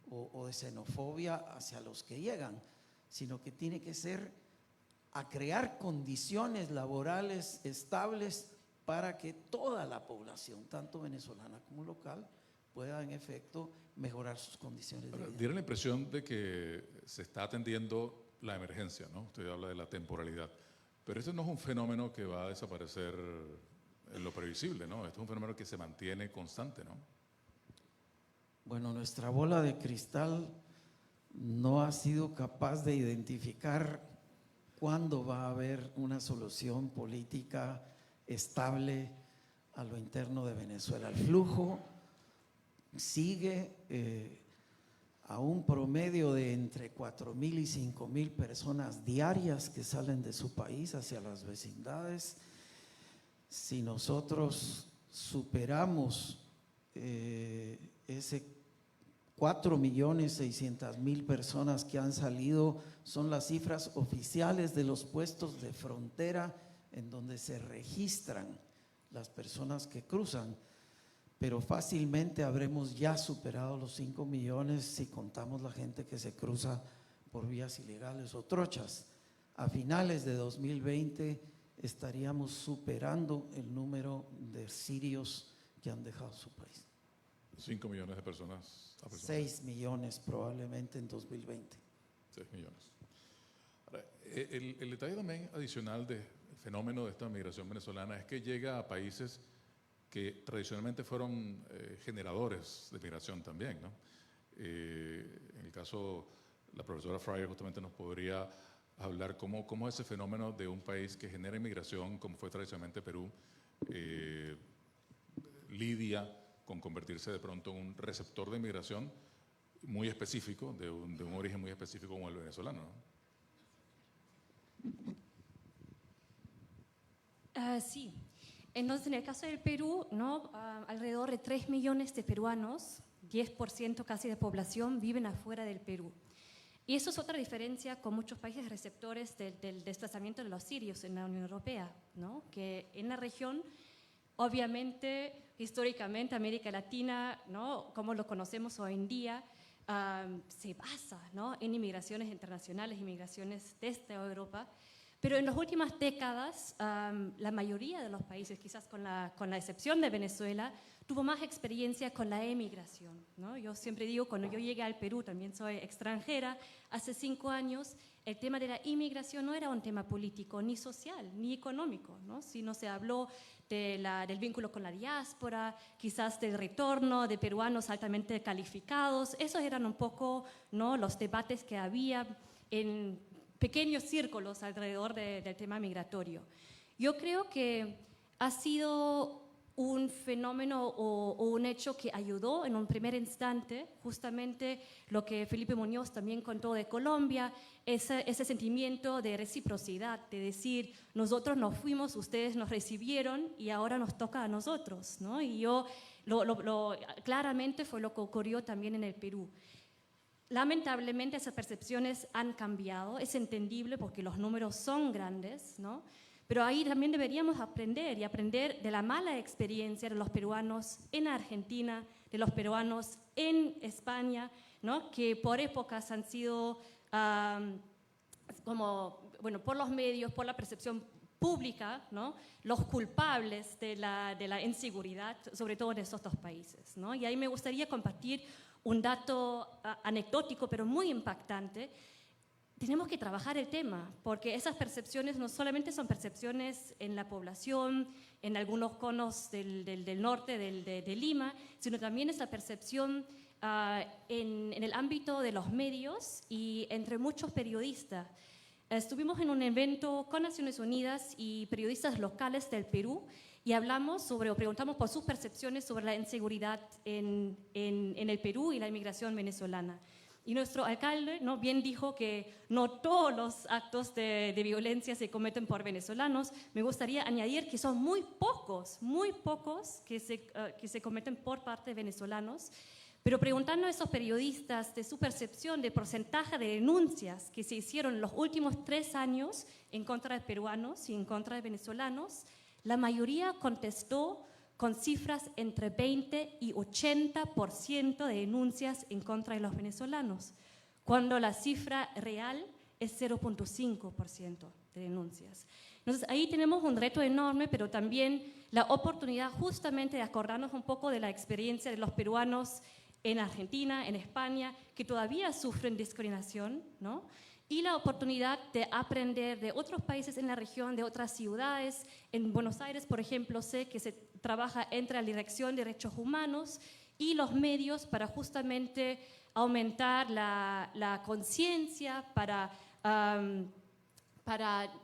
o de xenofobia hacia los que llegan, sino que tiene que ser a crear condiciones laborales estables para que toda la población, tanto venezolana como local, pueda en efecto mejorar sus condiciones de vida. Tiene la impresión de que se está atendiendo la emergencia, ¿no? Usted habla de la temporalidad, pero este no es un fenómeno que va a desaparecer en lo previsible, ¿no? Este es un fenómeno que se mantiene constante, ¿no? Bueno, nuestra bola de cristal no ha sido capaz de identificar cuándo va a haber una solución política estable a lo interno de Venezuela. El flujo sigue a un promedio de entre 4.000 y 5.000 personas diarias que salen de su país hacia las vecindades. Si nosotros superamos ese 4.600.000 personas que han salido, son las cifras oficiales de los puestos de frontera en donde se registran las personas que cruzan, pero fácilmente habremos ya superado los 5 millones si contamos la gente que se cruza por vías ilegales o trochas. a finales de 2020 estaríamos superando el número de sirios que han dejado su país. 5 millones de personas. 6 millones probablemente en 2020. 6 millones. Ahora, el detalle también adicional del fenómeno de esta migración venezolana es que llega a países que tradicionalmente fueron generadores de migración también, ¿no? En el caso, la profesora Fryer justamente nos podría hablar cómo ese fenómeno de un país que genera inmigración, como fue tradicionalmente Perú, lidia con convertirse de pronto en un receptor de inmigración muy específico, de un origen muy específico como el venezolano, ¿no? Sí. Entonces, en el caso del Perú, ¿no? Alrededor de 3 millones de peruanos, 10% casi de población, viven afuera del Perú. Y eso es otra diferencia con muchos países receptores del desplazamiento de los sirios en la Unión Europea, ¿no? Que en la región, obviamente, históricamente, América Latina, ¿no? Como lo conocemos hoy en día, se basa, ¿no? En inmigraciones internacionales, inmigraciones desde Europa. Pero en las últimas décadas, la mayoría de los países, quizás con la excepción de Venezuela, tuvo más experiencia con la emigración, ¿no? Yo siempre digo, cuando yo llegué al Perú, también soy extranjera, hace 5 años, el tema de la inmigración no era un tema político, ni social, ni económico, ¿no? Sino se habló del vínculo con la diáspora, quizás del retorno de peruanos altamente calificados. Esos eran un poco, ¿no? Los debates que había en pequeños círculos alrededor del tema migratorio. Yo creo que ha sido un fenómeno o un hecho que ayudó en un primer instante, justamente lo que Felipe Muñoz también contó de Colombia, ese sentimiento de reciprocidad, de decir, nosotros nos fuimos, ustedes nos recibieron y ahora nos toca a nosotros, ¿no? Y claramente fue lo que ocurrió también en el Perú. Lamentablemente esas percepciones han cambiado, es entendible porque los números son grandes, ¿no? Pero ahí también deberíamos aprender de la mala experiencia de los peruanos en Argentina, de los peruanos en España, ¿no? Que por épocas han sido por los medios, por la percepción pública, ¿no? Los culpables de la inseguridad, sobre todo en estos dos países, ¿no? Y ahí me gustaría compartir un dato anecdótico, pero muy impactante. Tenemos que trabajar el tema, porque esas percepciones no solamente son percepciones en la población, en algunos conos del norte de Lima, sino también esa percepción en el ámbito de los medios y entre muchos periodistas. Estuvimos en un evento con Naciones Unidas y periodistas locales del Perú y preguntamos por sus percepciones sobre la inseguridad en el Perú y la inmigración venezolana. Y nuestro alcalde, ¿no? Bien dijo que no todos los actos de violencia se cometen por venezolanos. Me gustaría añadir que son muy pocos que se cometen por parte de venezolanos. Pero preguntando a esos periodistas de su percepción de porcentaje de denuncias que se hicieron en los últimos 3 años en contra de peruanos y en contra de venezolanos, la mayoría contestó con cifras entre 20 y 80% de denuncias en contra de los venezolanos, cuando la cifra real es 0.5% de denuncias. Entonces ahí tenemos un reto enorme, pero también la oportunidad justamente de acordarnos un poco de la experiencia de los peruanos en Argentina, en España, que todavía sufren discriminación, ¿no? Y la oportunidad de aprender de otros países en la región, de otras ciudades. En Buenos Aires, por ejemplo, sé que se trabaja entre la Dirección de Derechos Humanos y los medios para justamente aumentar la conciencia, para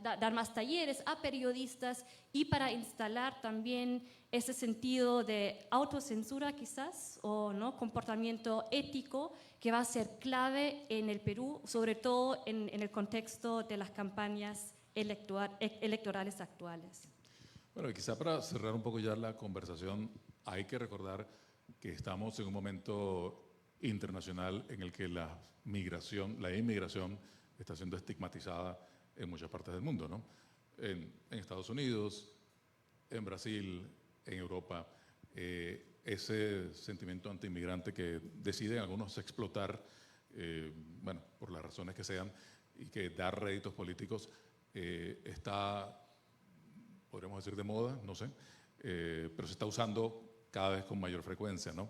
dar más talleres a periodistas y para instalar también ese sentido de autocensura quizás, o ¿no? comportamiento ético que va a ser clave en el Perú, sobre todo en el contexto de las campañas electorales actuales. Bueno, y quizá para cerrar un poco ya la conversación, hay que recordar que estamos en un momento internacional en el que la inmigración está siendo estigmatizada en muchas partes del mundo, ¿no? En Estados Unidos, en Brasil, en Europa, ese sentimiento antiinmigrante que deciden algunos explotar, por las razones que sean, y que dar réditos políticos está, podríamos decir, de moda, no sé, pero se está usando cada vez con mayor frecuencia, ¿no?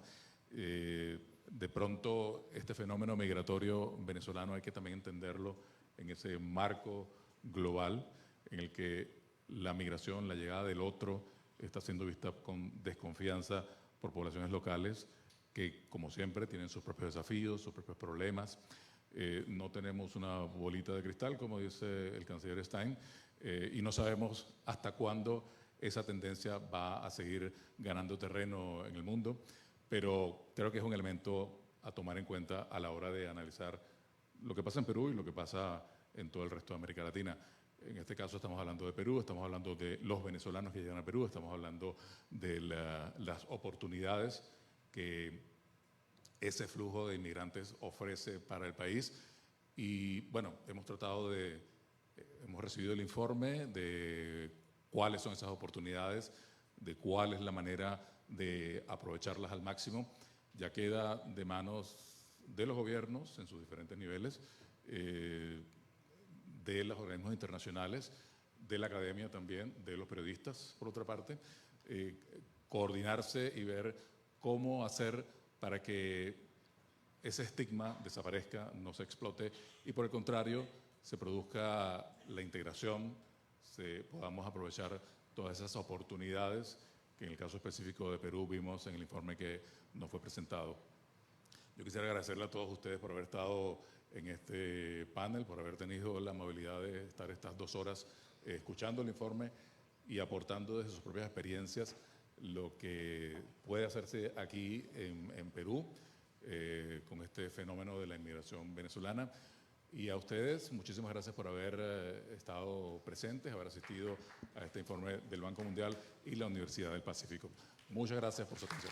De pronto, este fenómeno migratorio venezolano hay que también entenderlo en ese marco global en el que la migración, la llegada del otro, está siendo vista con desconfianza por poblaciones locales que, como siempre, tienen sus propios desafíos, sus propios problemas. No tenemos una bolita de cristal, como dice el canciller Stein, y no sabemos hasta cuándo esa tendencia va a seguir ganando terreno en el mundo, pero creo que es un elemento a tomar en cuenta a la hora de analizar lo que pasa en Perú y lo que pasa en todo el resto de América Latina. En este caso estamos hablando de Perú, estamos hablando de los venezolanos que llegan a Perú, estamos hablando de las oportunidades que ese flujo de inmigrantes ofrece para el país. Y bueno, hemos recibido el informe de cuáles son esas oportunidades, de cuál es la manera de aprovecharlas al máximo. Ya queda de manos de los gobiernos en sus diferentes niveles, de los organismos internacionales, de la academia también, de los periodistas, por otra parte, coordinarse y ver cómo hacer para que ese estigma desaparezca, no se explote y por el contrario se produzca la integración, podamos aprovechar todas esas oportunidades que en el caso específico de Perú vimos en el informe que nos fue presentado. Yo quisiera agradecerle a todos ustedes por haber estado en este panel, por haber tenido la amabilidad de estar estas 2 horas escuchando el informe y aportando desde sus propias experiencias lo que puede hacerse aquí en Perú con este fenómeno de la inmigración venezolana. Y a ustedes, muchísimas gracias por haber estado presentes, haber asistido a este informe del Banco Mundial y la Universidad del Pacífico. Muchas gracias por su atención.